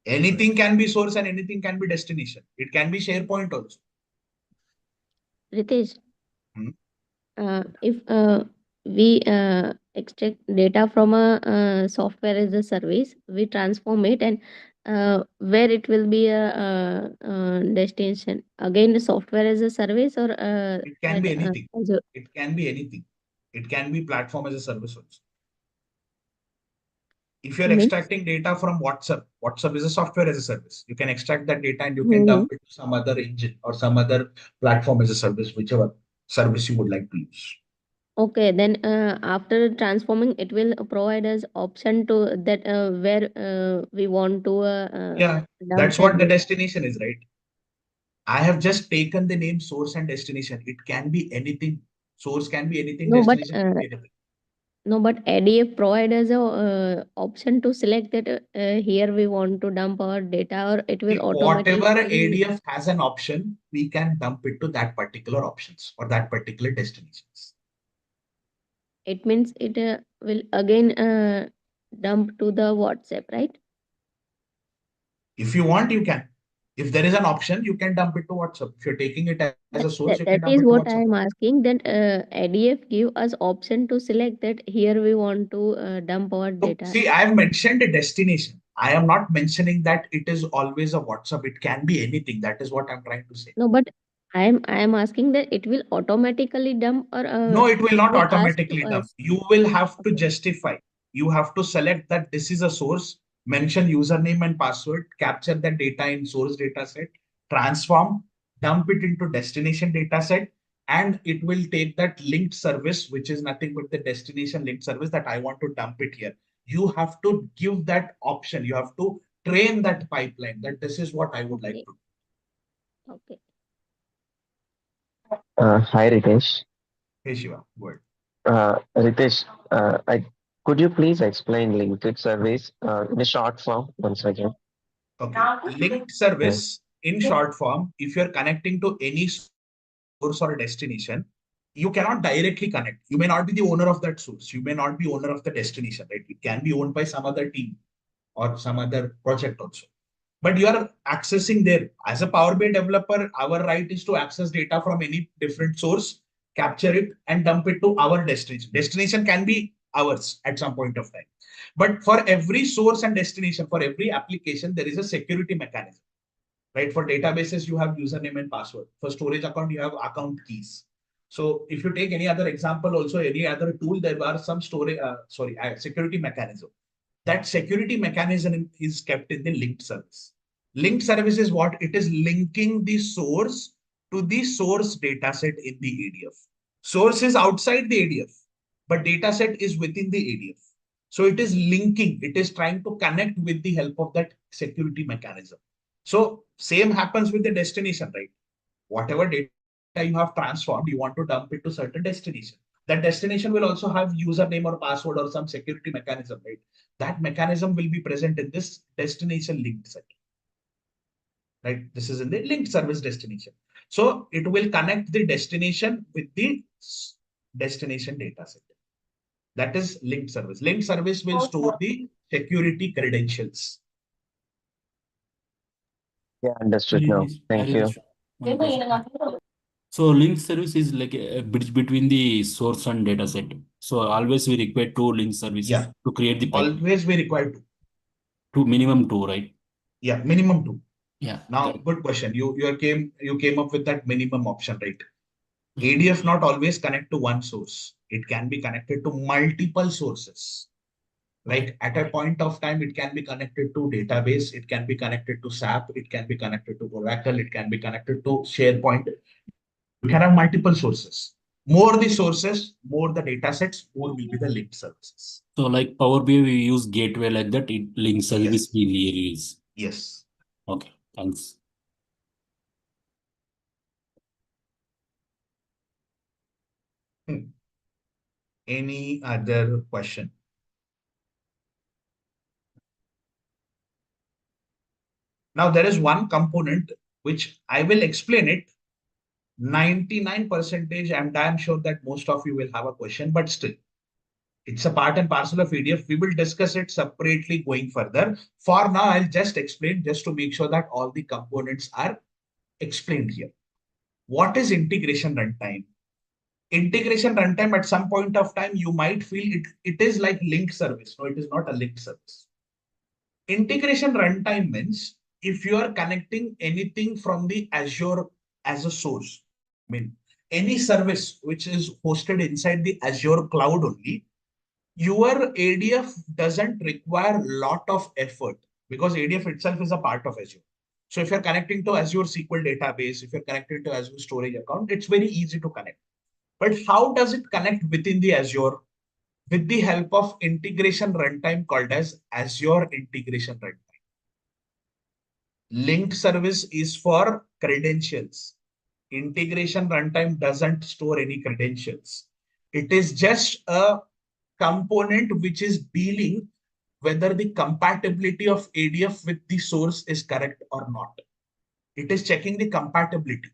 Anything Right. can be source and anything can be destination. It can be SharePoint also. Ritesh, Hmm. if we extract data from a software as a service, we transform it, and where it will be a, destination. Again, the software as a service, or It can that be anything. Azure. It can be anything. It can be platform as a service also. If you're Means, extracting data from WhatsApp, WhatsApp is a software as a service. You can extract that data and you can Mhm. dump it to some other engine or some other platform as a service, whichever service you would like to use. Okay, then after transforming, it will provide us option to that where we want to Yeah, dump that's that what the data. destination is, right? I have just taken the name source and destination. It can be anything. Source can be anything, No, but destination can be anything. no, but ADF provide us a option to select that here we want to dump our data, or it will See, whatever automatically. ADF has an option, we can dump it to that particular options or that particular destinations. It means it will again dump to the WhatsApp, right? If you want, you can. If there is an option, you can dump it to WhatsApp. If you're taking it as a That, source, you that, can that dump it is to what WhatsApp. I am asking. That ADF give us option to select that here we want to dump our So, data. see, I have mentioned a destination. I am not mentioning that it is always a WhatsApp. It can be anything. That is what I'm trying to say. No, but I am asking that it will automatically dump, or No, it will it not will ask to automatically dump. us. You will have to Okay. justify. You have to select that this is a source, mention username and password, capture that data in source data set, transform, dump it into destination data set, and it will take that linked service, which is nothing but the destination linked service that I want to dump it here. You have to give that option. You have to train that pipeline that this is what I would like to do. Okay. Hi, Ritesh. Hey, Shiva, go ahead. Ritesh, could you please explain linked service in a short form once again? Okay. Linked Yeah. service in short form, if you're connecting to any source or destination, you cannot directly connect. You may not be the owner of that source. You may not be owner of the destination, right? It can be owned by some other team or some other project also. But you are accessing there. As a Power BI developer, our right is to access data from any different source, capture it, and dump it to our destination. Destination can be ours at some point of time. But for every source and destination, for every application, there is a security mechanism. Right? For databases, you have username and password. For storage account, you have account keys. So if you take any other example, also any other tool, there are some security mechanism. That security mechanism is kept in the linked service. Linked service is what? It is linking the source to the source data set in the ADF. Source is outside the ADF, but data set is within the ADF. So it is linking, it is trying to connect with the help of that security mechanism. So same happens with the destination, right? Whatever data you have transformed, you want to dump it to certain destination. That destination will also have username or password or some security mechanism, right? That mechanism will be present in this destination linked set, right? This is in the linked service destination. So it will connect the destination with the destination data set. That is linked service. Linked service will store the security credentials. Yeah, understood now. Thank you. One question. So link service is like a bridge between the source and data set. So always we require two link services Yeah. to create the pipeline. Always we require Two, minimum two, right? Yeah, minimum two. Yeah. Now, good question. You came up with that minimum option, right? ADF not always connect to one source. It can be connected to multiple sources. Like at a point of time, it can be connected to database, it can be connected to SAP, it can be connected to Oracle, it can be connected to SharePoint. You can have multiple sources. More the sources, more the data sets, more will be the linked services. So like Power BI, we use gateway like that. It link service we use. Yes. Okay. Thanks. Any other question? Now there is one component which I will explain it. 99%, and I'm sure that most of you will have a question, but still, it's a part and parcel of ADF. We will discuss it separately going further. For now, I'll just explain just to make sure that all the components are explained here. What is integration runtime? Integration runtime at some point of time, you might feel it is like linked service. No, it is not a linked service. Integration runtime means if you are connecting anything from the Azure as a source, I mean, any service which is hosted inside the Azure cloud only, your ADF doesn't require a lot of effort because ADF itself is a part of Azure. So if you're connecting to Azure SQL database, if you're connected to Azure storage account, it's very easy to connect. But how does it connect within the Azure? With the help of integration runtime called as Azure Integration Runtime. Linked service is for credentials. Integration runtime doesn't store any credentials. It is just a component which is dealing whether the compatibility of ADF with the source is correct or not. It is checking the compatibility.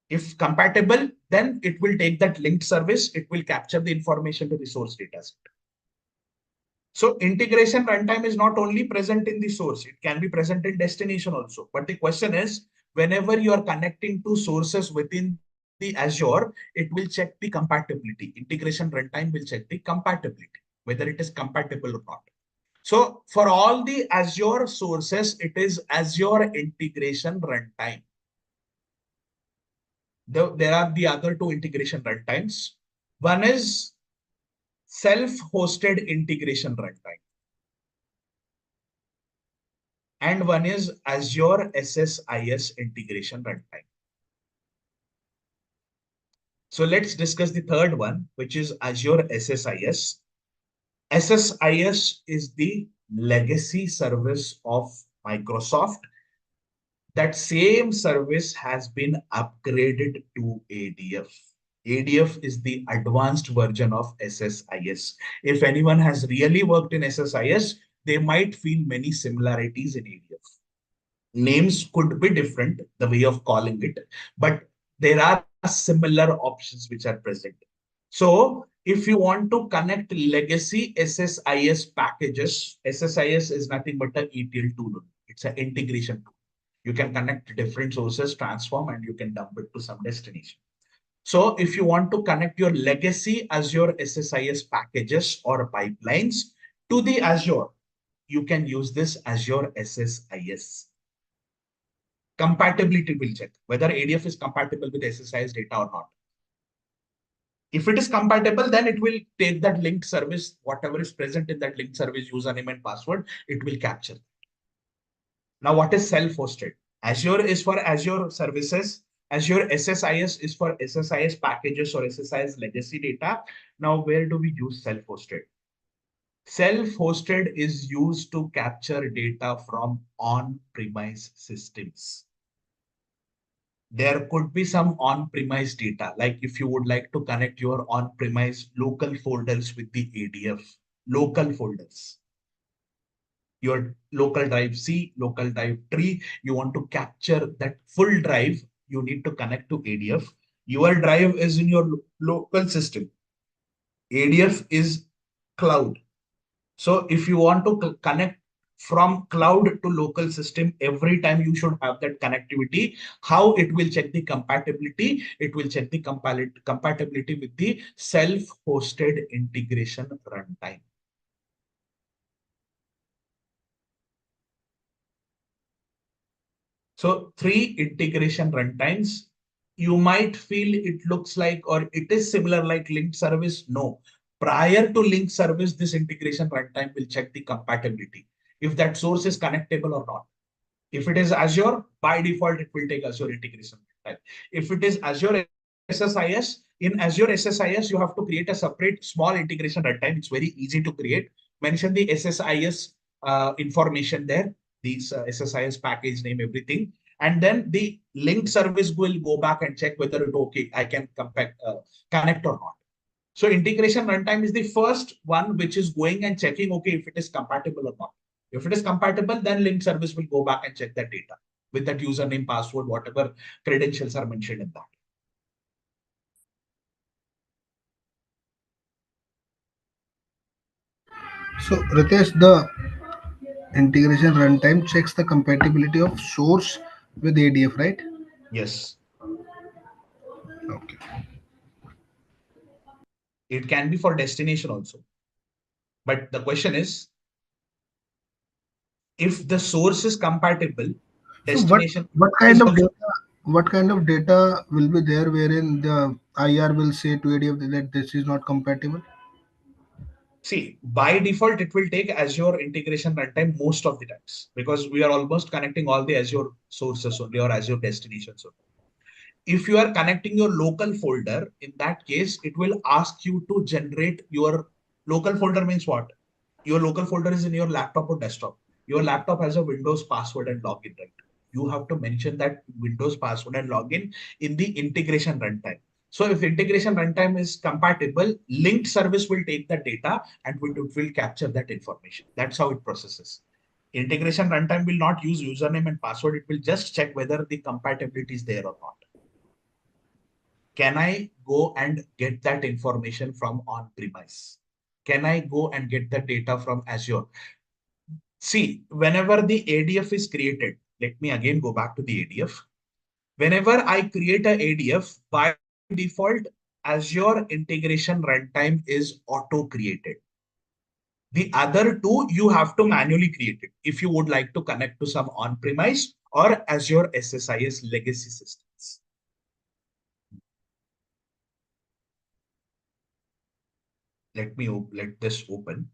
If compatible, then it will take that linked service. It will capture the information to the source data set. So integration runtime is not only present in the source, it can be present in destination also. But the question is, whenever you are connecting to sources within the Azure, it will check the compatibility. Integration runtime will check the compatibility, whether it is compatible or not. So for all the Azure sources, it is Azure integration runtime. There are the other two integration runtimes. One is self-hosted integration runtime. and one is Azure SSIS integration runtime. So let's discuss the third one, which is Azure SSIS. SSIS is the legacy service of Microsoft. That same service has been upgraded to ADF. ADF is the advanced version of SSIS. If anyone has really worked in SSIS, they might feel many similarities in ADF. Names could be different, the way of calling it, but there are similar options which are present. So if you want to connect legacy SSIS packages, SSIS is nothing but an ETL tool. It's an integration tool. You can connect different sources, transform, and you can dump it to some destination. So if you want to connect your legacy Azure SSIS packages or pipelines to the Azure, you can use this Azure SSIS. Compatibility will check whether ADF is compatible with SSIS data or not. If it is compatible, then it will take that linked service, whatever is present in that linked service username and password, it will capture. Now, what is self-hosted? Azure is for Azure services. Azure SSIS is for SSIS packages or SSIS legacy data. Now, where do we use self-hosted? Self-hosted is used to capture data from on-premise systems. There could be some on-premise data, like if you would like to connect your on-premise local folders with the ADF, local folders, your local drive C, local drive tree, you want to capture that full drive, you need to connect to ADF. Your drive is in your local system. ADF is cloud. So if you want to connect from cloud to local system, every time you should have that connectivity. How it will check the compatibility? It will check the compatibility with the self-hosted integration runtime. So 3 integration runtimes. You might feel it looks like, or it is similar like linked service. No. Prior to linked service, this integration runtime will check the compatibility, if that source is connectable or not. If it is Azure, by default, it will take Azure integration runtime. If it is Azure SSIS, in Azure SSIS, you have to create a separate small integration runtime. It's very easy to create. Mention the SSIS information there, these SSIS package name, everything. And then the linked service will go back and check whether it okay, I can connect or not. So integration runtime is the first one which is going and checking, okay, if it is compatible or not. If it is compatible, then linked service will go back and check that data with that username, password, whatever credentials are mentioned in that. So Ritesh, the integration runtime checks the compatibility of source with ADF, right? Yes. Okay. It can be for destination also. But the question is, if the source is compatible, So what destination what kind is of also. data will be there wherein the IR will say to ADF that this is not compatible? See, by default, it will take Azure integration runtime most of the times because we are almost connecting all the Azure sources only or Azure destinations only. If you are connecting your local folder, in that case, it will ask you to generate your local folder means what? Your local folder is in your laptop or desktop. Your laptop has a Windows password and login, right? You have to mention that Windows password and login in the integration runtime. So if integration runtime is compatible, linked service will take the data and it will capture that information. That's how it processes. Integration runtime will not use username and password. It will just check whether the compatibility is there or not. Can I go and get that information from on-premise? Can I go and get the data from Azure? See, whenever the ADF is created, let me again go back to the ADF. Whenever I create a ADF, by default, Azure integration runtime is auto-created. The other two, you have to manually create it if you would like to connect to some on-premise or Azure SSIS legacy systems. Let this open.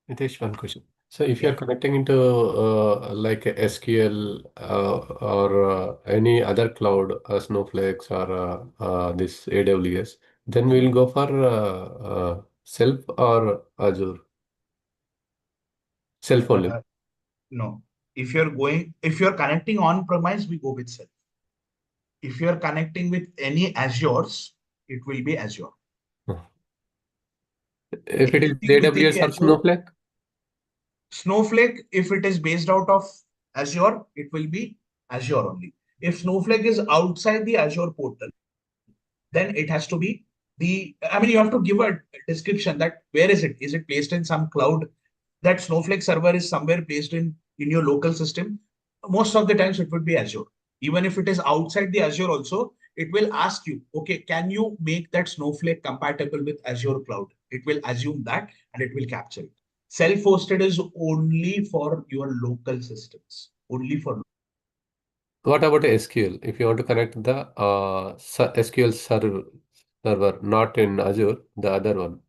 Nitesh, one question. So if you're connecting into like a SQL or any other cloud, Snowflakes or this AWS, then we'll go for self or Azure. Self only. No. If you're connecting on premise, we go with self. If you're connecting with any Azures, it will be Azure. If it is Anything within AWS the or Azure, Snowflake? Snowflake, if it is based out of Azure, it will be Azure only. If Snowflake is outside the Azure portal, then it has to be you have to give a description that where is it? Is it placed in some cloud? That Snowflake server is somewhere placed in your local system. Most of the times it would be Azure. Even if it is outside the Azure also, it will ask you, okay, can you make that Snowflake compatible with Azure cloud? It will assume that and it will capture it. Self-hosted is only for your local systems, only for. What about SQL? If you want to connect the SQL server, not in Azure, the other one.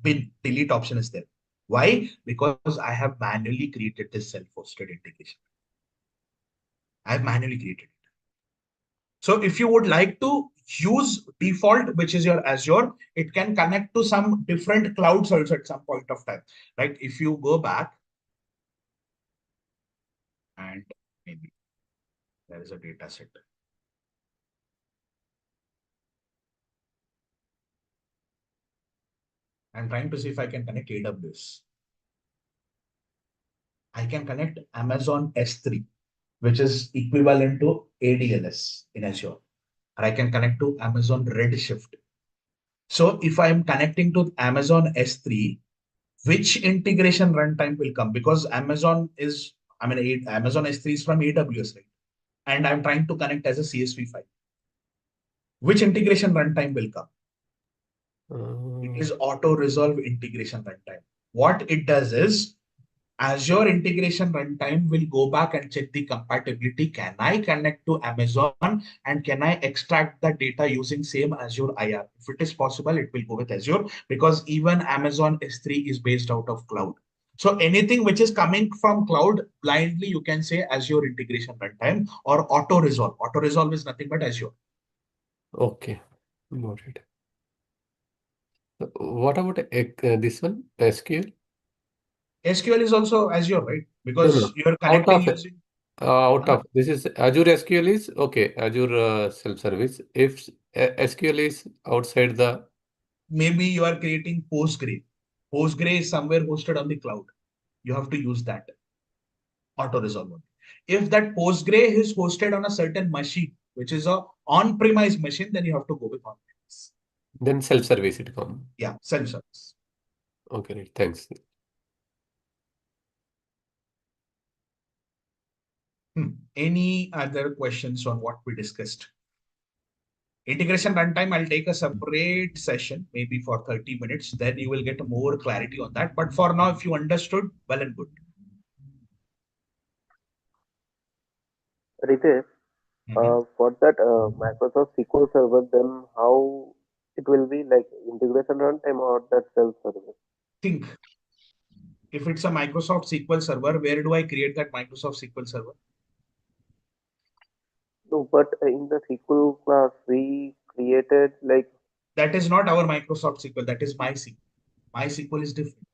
Bin delete option is there. Why? Because I have manually created this self-hosted integration. I have manually created it. So if you would like to use default, which is your Azure, it can connect to some different clouds also at some point of time. Right? If you go back and maybe there is a data set. I'm trying to see if I can connect AWS. I can connect Amazon S3, which is equivalent to ADLS in Azure. Or I can connect to Amazon Redshift. So if I'm connecting to Amazon S3, which integration runtime will come? Because Amazon S3 is from AWS, right? And I'm trying to connect as a CSV file. Which integration runtime will come? It is auto resolve integration runtime. What it does is Azure integration runtime will go back and check the compatibility. Can I connect to Amazon and can I extract the data using same Azure IR? If it is possible, it will go with Azure because even Amazon S3 is based out of cloud. So anything which is coming from cloud blindly, you can say Azure integration runtime or auto resolve. Auto resolve is nothing but Azure. Okay, got it. What about this one, SQL? SQL is also Azure, right? Because you're connecting using. This is Azure SQL is okay. Azure self-service. If SQL is outside the. Maybe you are creating Postgre. Postgre is somewhere hosted on the cloud. You have to use that auto resolve. If that Postgre is hosted on a certain machine, which is a on-premise machine, then you have to go with on-premise. Then self-service it comes. Yeah, self-service. Okay, right. Thanks. Any other questions on what we discussed? Integration runtime, I'll take a separate session, maybe for 30 minutes. Then you will get more clarity on that. But for now, if you understood, well and good. Ritesh, for that Microsoft SQL Server, then how it will be like integration runtime or that self-service? Think if it's a Microsoft SQL Server, where do I create that Microsoft SQL Server? No, but in the SQL class, we created like. That is not our Microsoft SQL. That is MySQL. MySQL is different.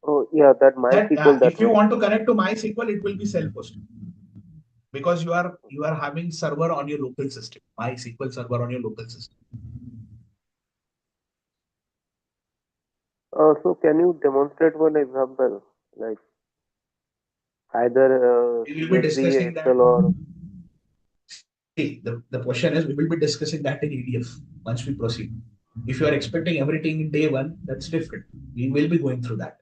Oh, yeah, that MySQL. If you want to connect to MySQL, it will be self-hosted because you are having server on your local system. MySQL server on your local system. So can you demonstrate one example, like either We will be CSV, discussing that. Excel, or. See, the question is, we will be discussing that in EDF once we proceed. If you are expecting everything in day one, that's different. We will be going through that.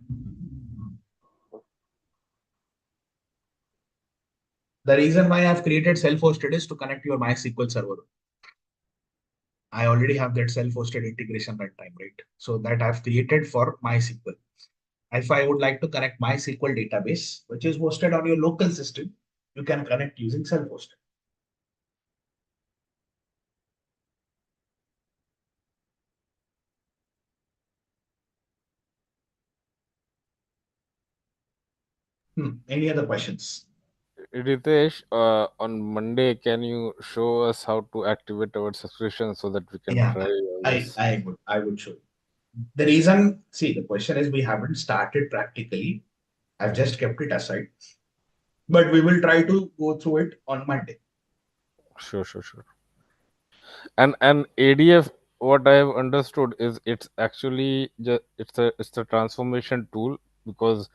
The reason why I have created self-hosted is to connect your MySQL server. I already have that self-hosted integration runtime, right? So that I've created for MySQL. If I would like to connect MySQL database, which is hosted on your local system, you can connect using self-hosted. Any other questions? Ritesh, on Monday, can you show us how to activate our subscription so that we can Yeah, try on I, this? I would, I would show. The reason, see, the question is we haven't started practically. I've just kept it aside, but we will try to go through it on Monday. Sure, sure, sure. And ADF, what I have understood is it's actually just it's a transformation tool, because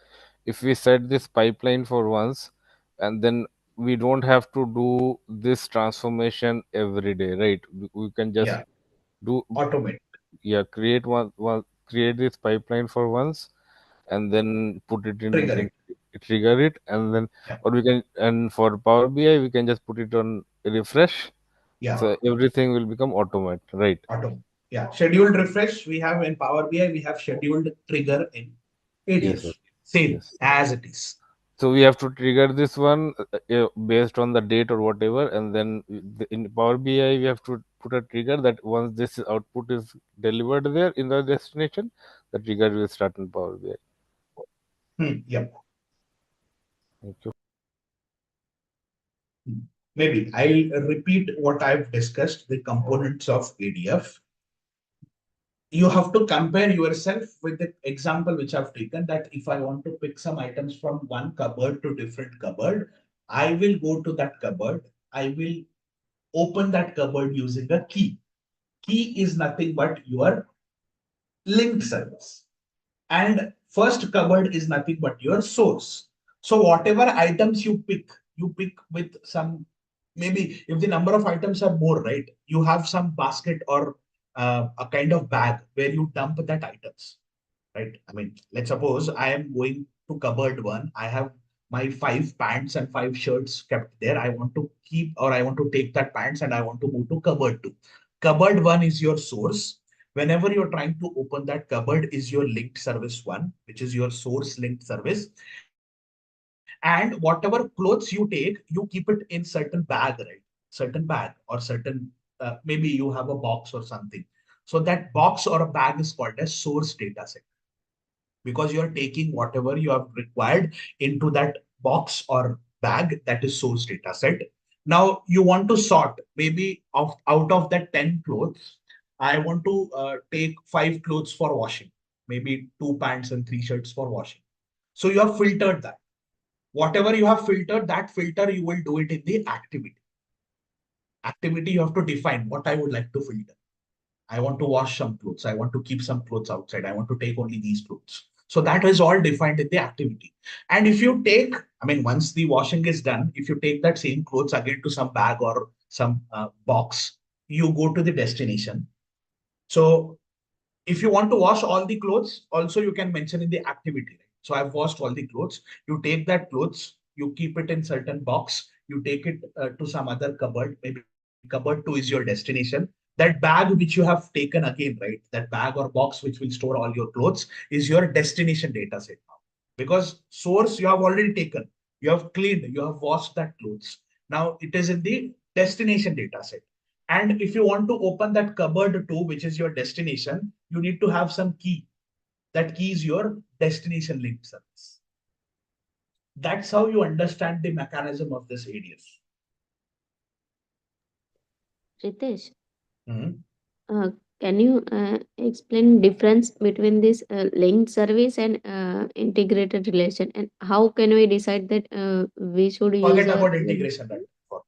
if we set this pipeline for once, and then we don't have to do this transformation every day, right? We can just Yeah, do, automate. yeah, create this pipeline for once, and then put it Trigger in it. trigger it, and then, Yeah, or we can, and for Power BI we can just put it on refresh, yeah, so everything will become automatic, right? automate. Yeah, scheduled refresh. We have in Power BI. We have scheduled trigger in Yes, ADF. yes, Same yes. as it is. So we have to trigger this one based on the date or whatever, and then in Power BI we have to put a trigger that once this output is delivered there in the destination, the trigger will start in Power BI. Yep. Thank you. Maybe I'll repeat what I've discussed, the components of ADF. You have to compare yourself with the example which I've taken, that if I want to pick some items from one cupboard to different cupboard, I will go to that cupboard. I will open that cupboard using a key. Key is nothing but your linked service. And first cupboard is nothing but your source. So whatever items you pick with some, maybe if the number of items are more, right, you have some basket or a kind of bag where you dump that items, right? I mean, let's suppose I am going to cupboard one. I have my 5 pants and 5 shirts kept there. I want to keep, or I want to take that pants and I want to move to cupboard two. Cupboard one is your source. Whenever you're trying to open that cupboard is your linked service one, which is your source linked service. And whatever clothes you take, you keep it in certain bag, right? Certain bag or certain, maybe you have a box or something. So that box or a bag is called as source data set, because you're taking whatever you have required into that box or bag, that is source data set. Now you want to sort, maybe out of that 10 clothes, I want to take 5 clothes for washing, maybe 2 pants and 3 shirts for washing. So you have filtered that. Whatever you have filtered, that filter you will do it in the activity. Activity, you have to define what I would like to filter. I want to wash some clothes. I want to keep some clothes outside. I want to take only these clothes. So that is all defined in the activity. And if you take, I mean, once the washing is done, if you take that same clothes again to some bag or some box, you go to the destination. So if you want to wash all the clothes, also you can mention in the activity. Right? So I've washed all the clothes. You take that clothes, you keep it in certain box, you take it to some other cupboard. Maybe cupboard two is your destination. That bag which you have taken again, right? That bag or box which will store all your clothes is your destination data set now. Because source you have already taken, you have cleaned, you have washed that clothes. Now it is in the destination data set. And if you want to open that cupboard too, which is your destination, you need to have some key. That key is your destination linked service. That's how you understand the mechanism of this ADF. Ritesh, Mhm. uh, can you explain difference between this linked service and integrated relation, and how can we decide that we should use Forget a about linked integration service? runtime.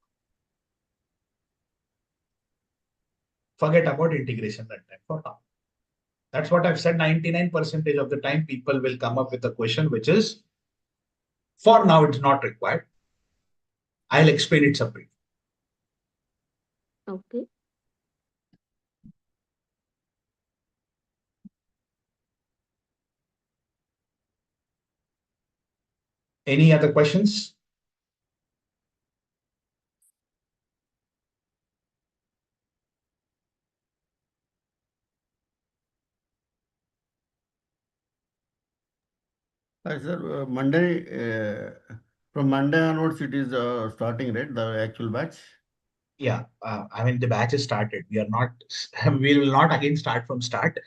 Forget about integration runtime for now. That's what I've said. 99% of the time, people will come up with a question which is, for now, it's not required. I'll explain it separately. Okay. Any other questions? Sir, from Monday onwards, it is starting, right? The actual batch. Yeah, I mean the batch is started. We are not. We will not again start from start.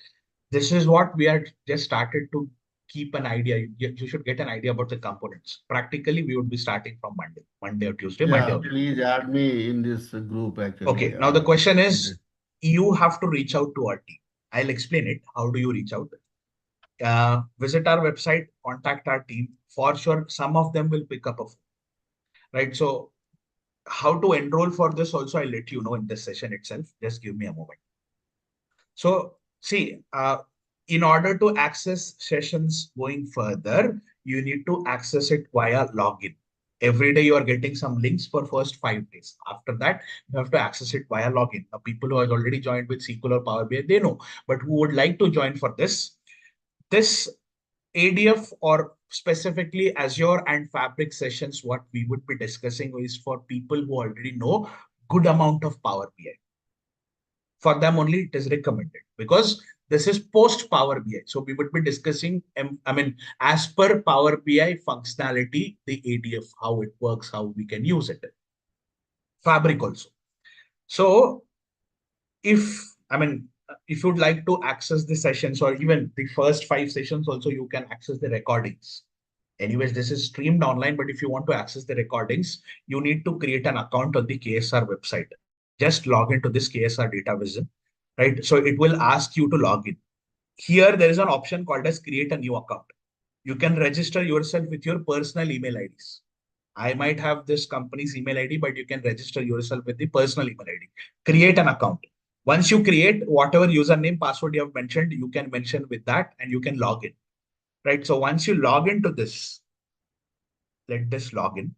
This is what we are just started to keep an idea. You should get an idea about the components. Practically, we would be starting from Monday or Tuesday, Monday Yeah, or please add me in this group actually. okay. Now the question is, you have to reach out to our team. I'll explain it. How do you reach out? Visit our website, contact our team. For sure, some of them will pick up a phone, right? So how to enroll for this also, I'll let you know in this session itself. Just give me a moment. So see, in order to access sessions going further, you need to access it via login. Every day you are getting some links for first 5 days. After that, you have to access it via login. Now, people who have already joined with SQL or Power BI, they know. But who would like to join for this ADF or specifically Azure and Fabric sessions, what we would be discussing is for people who already know good amount of Power BI. For them only it is recommended because this is post Power BI. So we would be discussing, I mean, as per Power BI functionality, the ADF, how it works, how we can use it. Fabric also. So if, I mean, if you'd like to access the sessions or even the first 5 sessions also, you can access the recordings. Anyways, this is streamed online, but if you want to access the recordings, you need to create an account on the KSR website. Just log into this KSR Data Vision, right? So it will ask you to log in. Here, there is an option called as create a new account. You can register yourself with your personal email IDs. I might have this company's email ID, but you can register yourself with the personal email ID. Create an account. Once you create whatever username, password you have mentioned, you can mention with that and you can log in, right? So once you log into this, let this log in.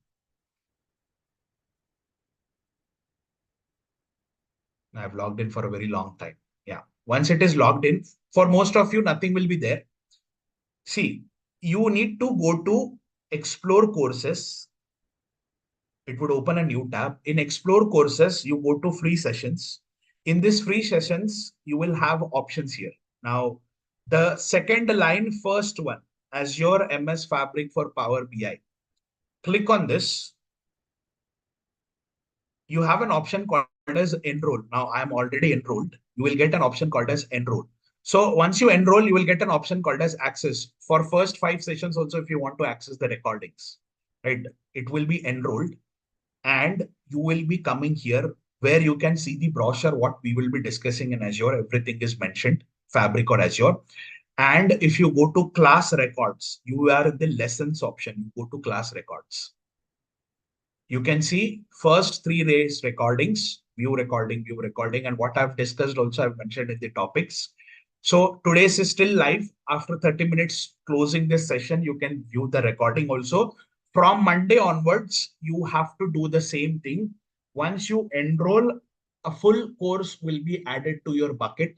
I've logged in for a very long time. Yeah. Once it is logged in, for most of you, nothing will be there. See, you need to go to explore courses. It would open a new tab. In explore courses, you go to free sessions. In this free sessions, you will have options here. Now, the second line, first one, Azure MS Fabric for Power BI. Click on this. You have an option called as enroll. Now I'm already enrolled. You will get an option called as enroll. So once you enroll, you will get an option called as access. For first 5 sessions also, if you want to access the recordings, right? It will be enrolled and you will be coming here where you can see the brochure, what we will be discussing in Azure. Everything is mentioned, Fabric or Azure. And if you go to class records, you are in the lessons option. You go to class records. You can see first 3 days recordings, view recording, and what I've discussed also I've mentioned in the topics. So today's is still live. After 30 minutes closing this session, you can view the recording also. From Monday onwards, you have to do the same thing. Once you enroll, a full course will be added to your bucket.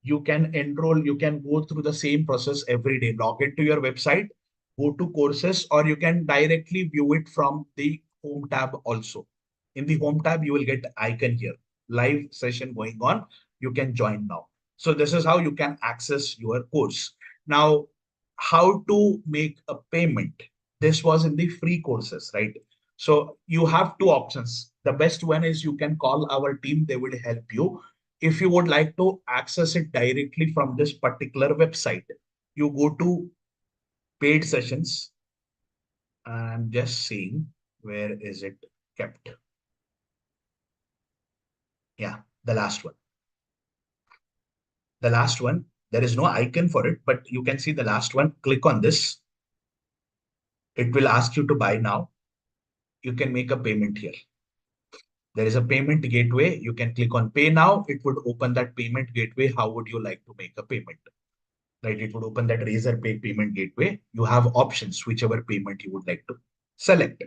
You can enroll, you can go through the same process every day. Log into your website, go to courses, or you can directly view it from the home tab also. In the home tab, you will get icon here, live session going on. You can join now. So this is how you can access your course. Now, how to make a payment? This was in the free courses, right? So you have 2 options. The best one is you can call our team. They will help you. If you would like to access it directly from this particular website, you go to paid sessions. I'm just seeing where is it kept. Yeah, the last one. The last one, there is no icon for it, but you can see the last one. Click on this. It will ask you to buy now. You can make a payment here. There is a payment gateway. You can click on pay now. It would open that payment gateway. How would you like to make a payment? Right? It would open that Razor Pay payment gateway. You have options, whichever payment you would like to select.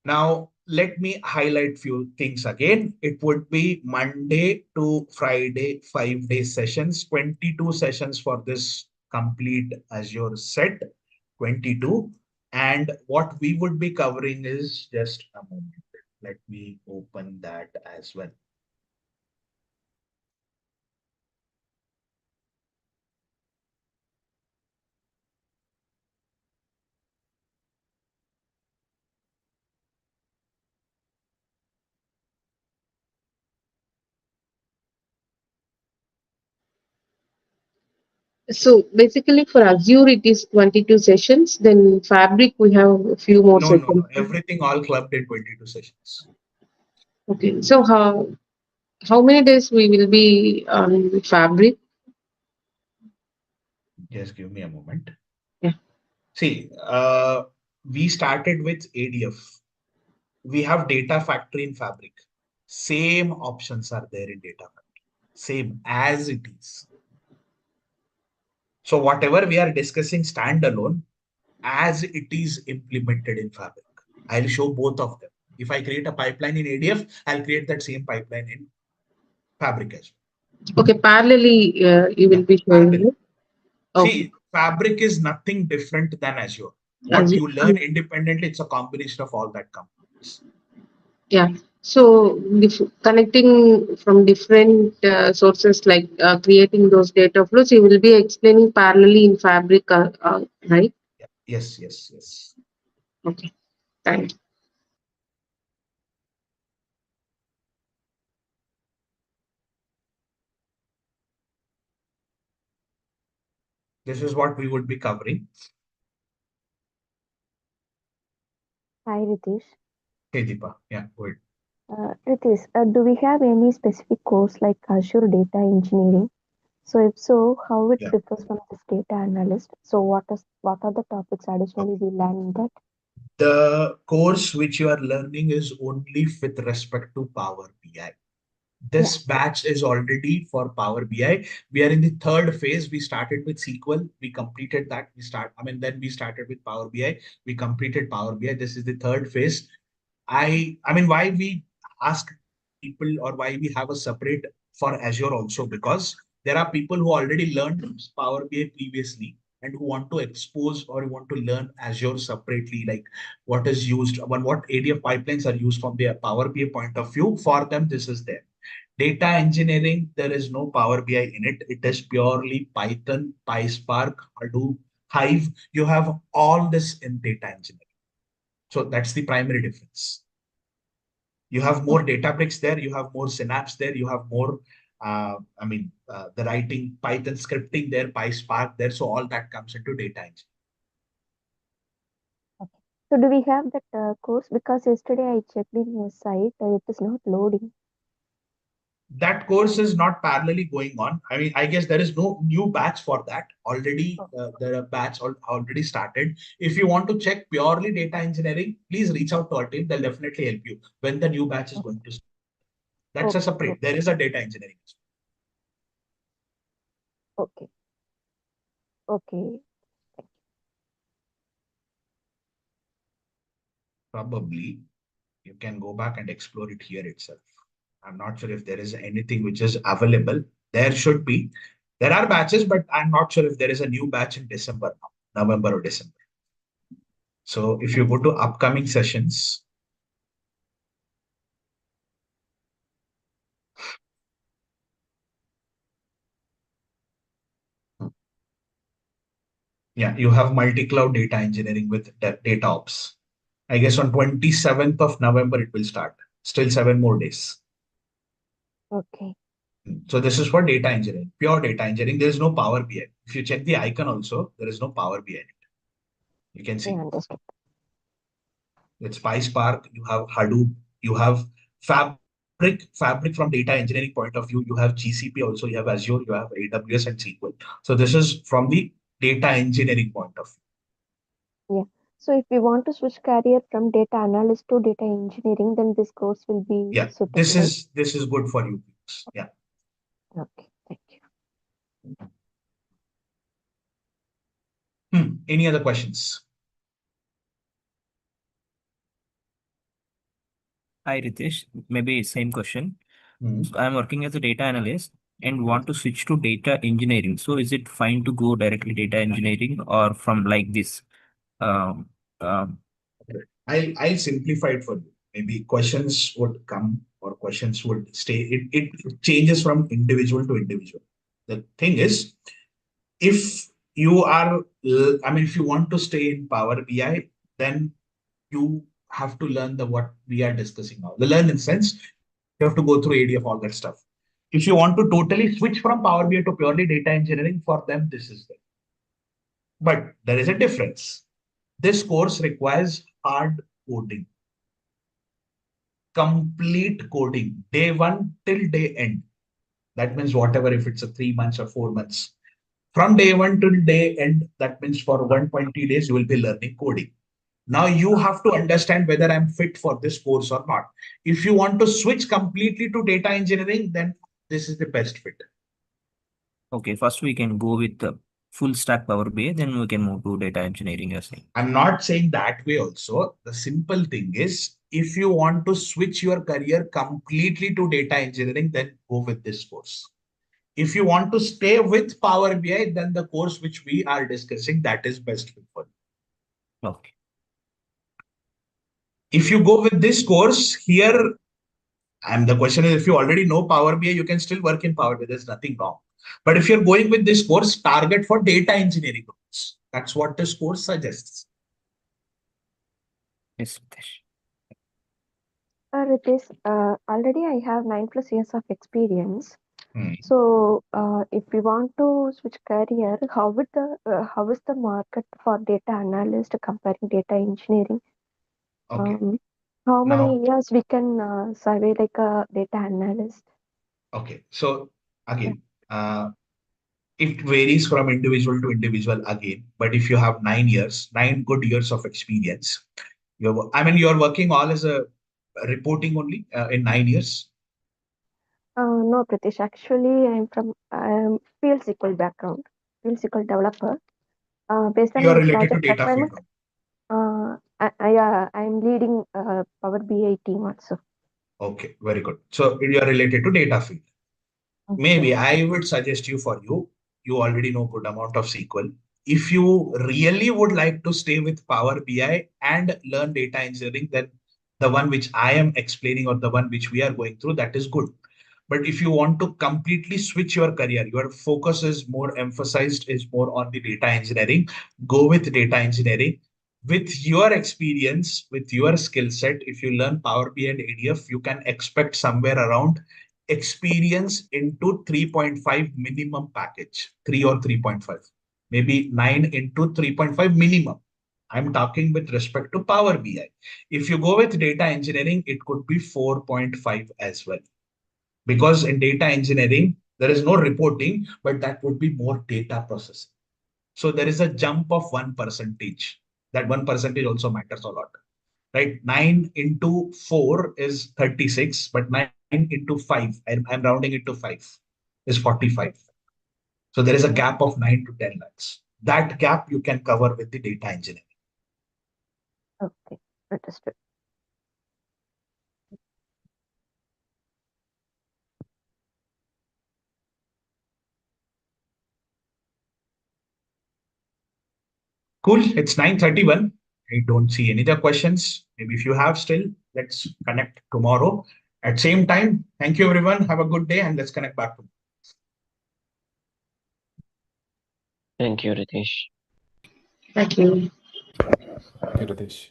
Now, let me highlight few things again. It would be Monday to Friday, 5-day sessions, 22 sessions for this complete Azure set, 22. And what we would be covering is just a moment. Let me open that as well. So basically for Azure it is 22 sessions, then Fabric we have a few more No, no, no. sessions. Everything all clubbed in 22 sessions. Okay, so how many days we will be on Fabric? Just give me a moment. Yeah. See, we started with ADF. We have Data Factory in Fabric. Same options are there in Data Factory. Same as it is. So whatever we are discussing standalone, as it is implemented in Fabric, I'll show both of them. If I create a pipeline in ADF, I'll create that same pipeline in Fabric as well. Okay, parallelly you will be showing Parallel. it. Okay. See, Fabric is nothing different than Azure. What Azure. you learn independently, it's a combination of all that components. Yeah. So connecting from different sources, like creating those data flows, you will be explaining parallelly in Fabric, right? Yeah. Yes, yes, yes. Okay. Thank you. This is what we would be covering. Hi, Ritesh. Hey, Deepa. Yeah, go ahead. Ritesh, do we have any specific course like Azure Data Engineering? So, if so, how it Yeah. differs from this data analyst? So, what are the topics additionally we learn in that? The course which you are learning is only with respect to Power BI. This batch is already for Power BI. We are in the third phase. We started with SQL. We completed that. Then we started with Power BI. We completed Power BI. This is the third phase. Why we ask people, or why we have a separate for Azure also, because there are people who already learned Power BI previously and who want to expose or want to learn Azure separately, like what is used, what ADF pipelines are used from the Power BI point of view. For them, this is there. Data engineering, there is no Power BI in it. It is purely Python, PySpark, Hadoop, Hive. You have all this in data engineering. So that's the primary difference. You have more Databricks there. You have more Synapse there. You have more, the writing Python scripting there, PySpark there. So all that comes into data engineering. Okay. So, do we have that course? Because yesterday I checked in your site, it is not loading. That course is not parallelly going on. I guess there is no new batch for that. Already, there are batch already started. If you want to check purely data engineering, please reach out to our team. They'll definitely help you when the new batch is going to start. That's a separate. There is a data engineering. Okay. Okay. Probably you can go back and explore it here itself. I'm not sure if there is anything which is available. There should be. There are batches, but I'm not sure if there is a new batch in December now, November or December. So if you go to upcoming sessions, yeah, you have multi-cloud data engineering with data ops. I guess on 27th of November it will start. Still 7 more days. Okay. So this is for data engineering, pure data engineering. There is no Power BI. If you check the icon also, there is no Power BI in it. You can see. I understand. It's PySpark, you have Hadoop, you have Fabric from data engineering point of view. You have GCP also, you have Azure, you have AWS and SQL. So this is from the data engineering point of view. Yeah. So, if we want to switch career from data analyst to data engineering, then this course will be Yeah, suitable. this is good for you. Yeah. Okay. Thank you. Any other questions? Hi, Ritesh. Maybe same question. Hmm. So I'm working as a data analyst and want to switch to data engineering. So is it fine to go directly data engineering or from like this? Um, um, Okay. I'll simplify it for you. Maybe questions would come or questions would stay. It changes from individual to individual. The thing is, if you are, if you want to stay in Power BI, then you have to learn the what we are discussing now. The learn in sense, you have to go through AD of all that stuff. If you want to totally switch from Power BI to purely data engineering, for them, this is there. But there is a difference. This course requires hard coding, complete coding, day one till day end. That means whatever, if it's a 3 months or 4 months, from day one till day end, that means for 120 days, you will be learning coding. Now you have to understand whether I'm fit for this course or not. If you want to switch completely to data engineering, then this is the best fit. okay, first we can go with the full stack Power BI, then we can move to data engineering, you're saying. I'm not saying that way also. The simple thing is, if you want to switch your career completely to data engineering, then go with this course. If you want to stay with Power BI, then the course which we are discussing, that is best fit for you. Okay. If you go with this course here, and the question is, if you already know Power BI, you can still work in Power BI. There's nothing wrong. But if you're going with this course, target for data engineering course. That's what this course suggests. Yes, Ritesh. Ritesh, already I have 9+ years of experience. Hmm. So, if we want to switch career, how is the market for data analyst comparing data engineering? Okay. How Now, many years we can survey like a data analyst? okay. So again, it varies from individual to individual again. But if you have 9 years, 9 good years of experience, you're working all as a reporting only in 9 years. No, Pritish. Actually, I'm field SQL background, field SQL developer. Based on You are my related to project data field. requirement, I'm leading Power BI team also. Okay, very good. So you are related to data field. Maybe I would suggest you already know good amount of SQL. If you really would like to stay with Power BI and learn data engineering, then the one which I am explaining or the one which we are going through, that is good. But if you want to completely switch your career, your focus is more emphasized, is more on the data engineering, go with data engineering. With your experience, with your skill set, if you learn Power BI and ADF, you can expect somewhere around experience into 3.5 minimum package, 3 or 3.5, maybe 9 into 3.5 minimum. I'm talking with respect to Power BI. If you go with data engineering, it could be 4.5 as well. Because in data engineering, there is no reporting, but that would be more data processing. So there is a jump of 1%. That 1% also matters a lot, right? 9 into 4 is 36, but 9 into 5, I'm rounding it to 5, is 45. So there is a gap of 9 to 10 lakhs. That gap you can cover with the data engineering. Okay, understood. Cool. It's 9:31. I don't see any other questions. Maybe if you have still, let's connect tomorrow at same time. Thank you, everyone. Have a good day, and let's connect back tomorrow. Thank you, Ritesh. Thank you. Thank you, Ritesh.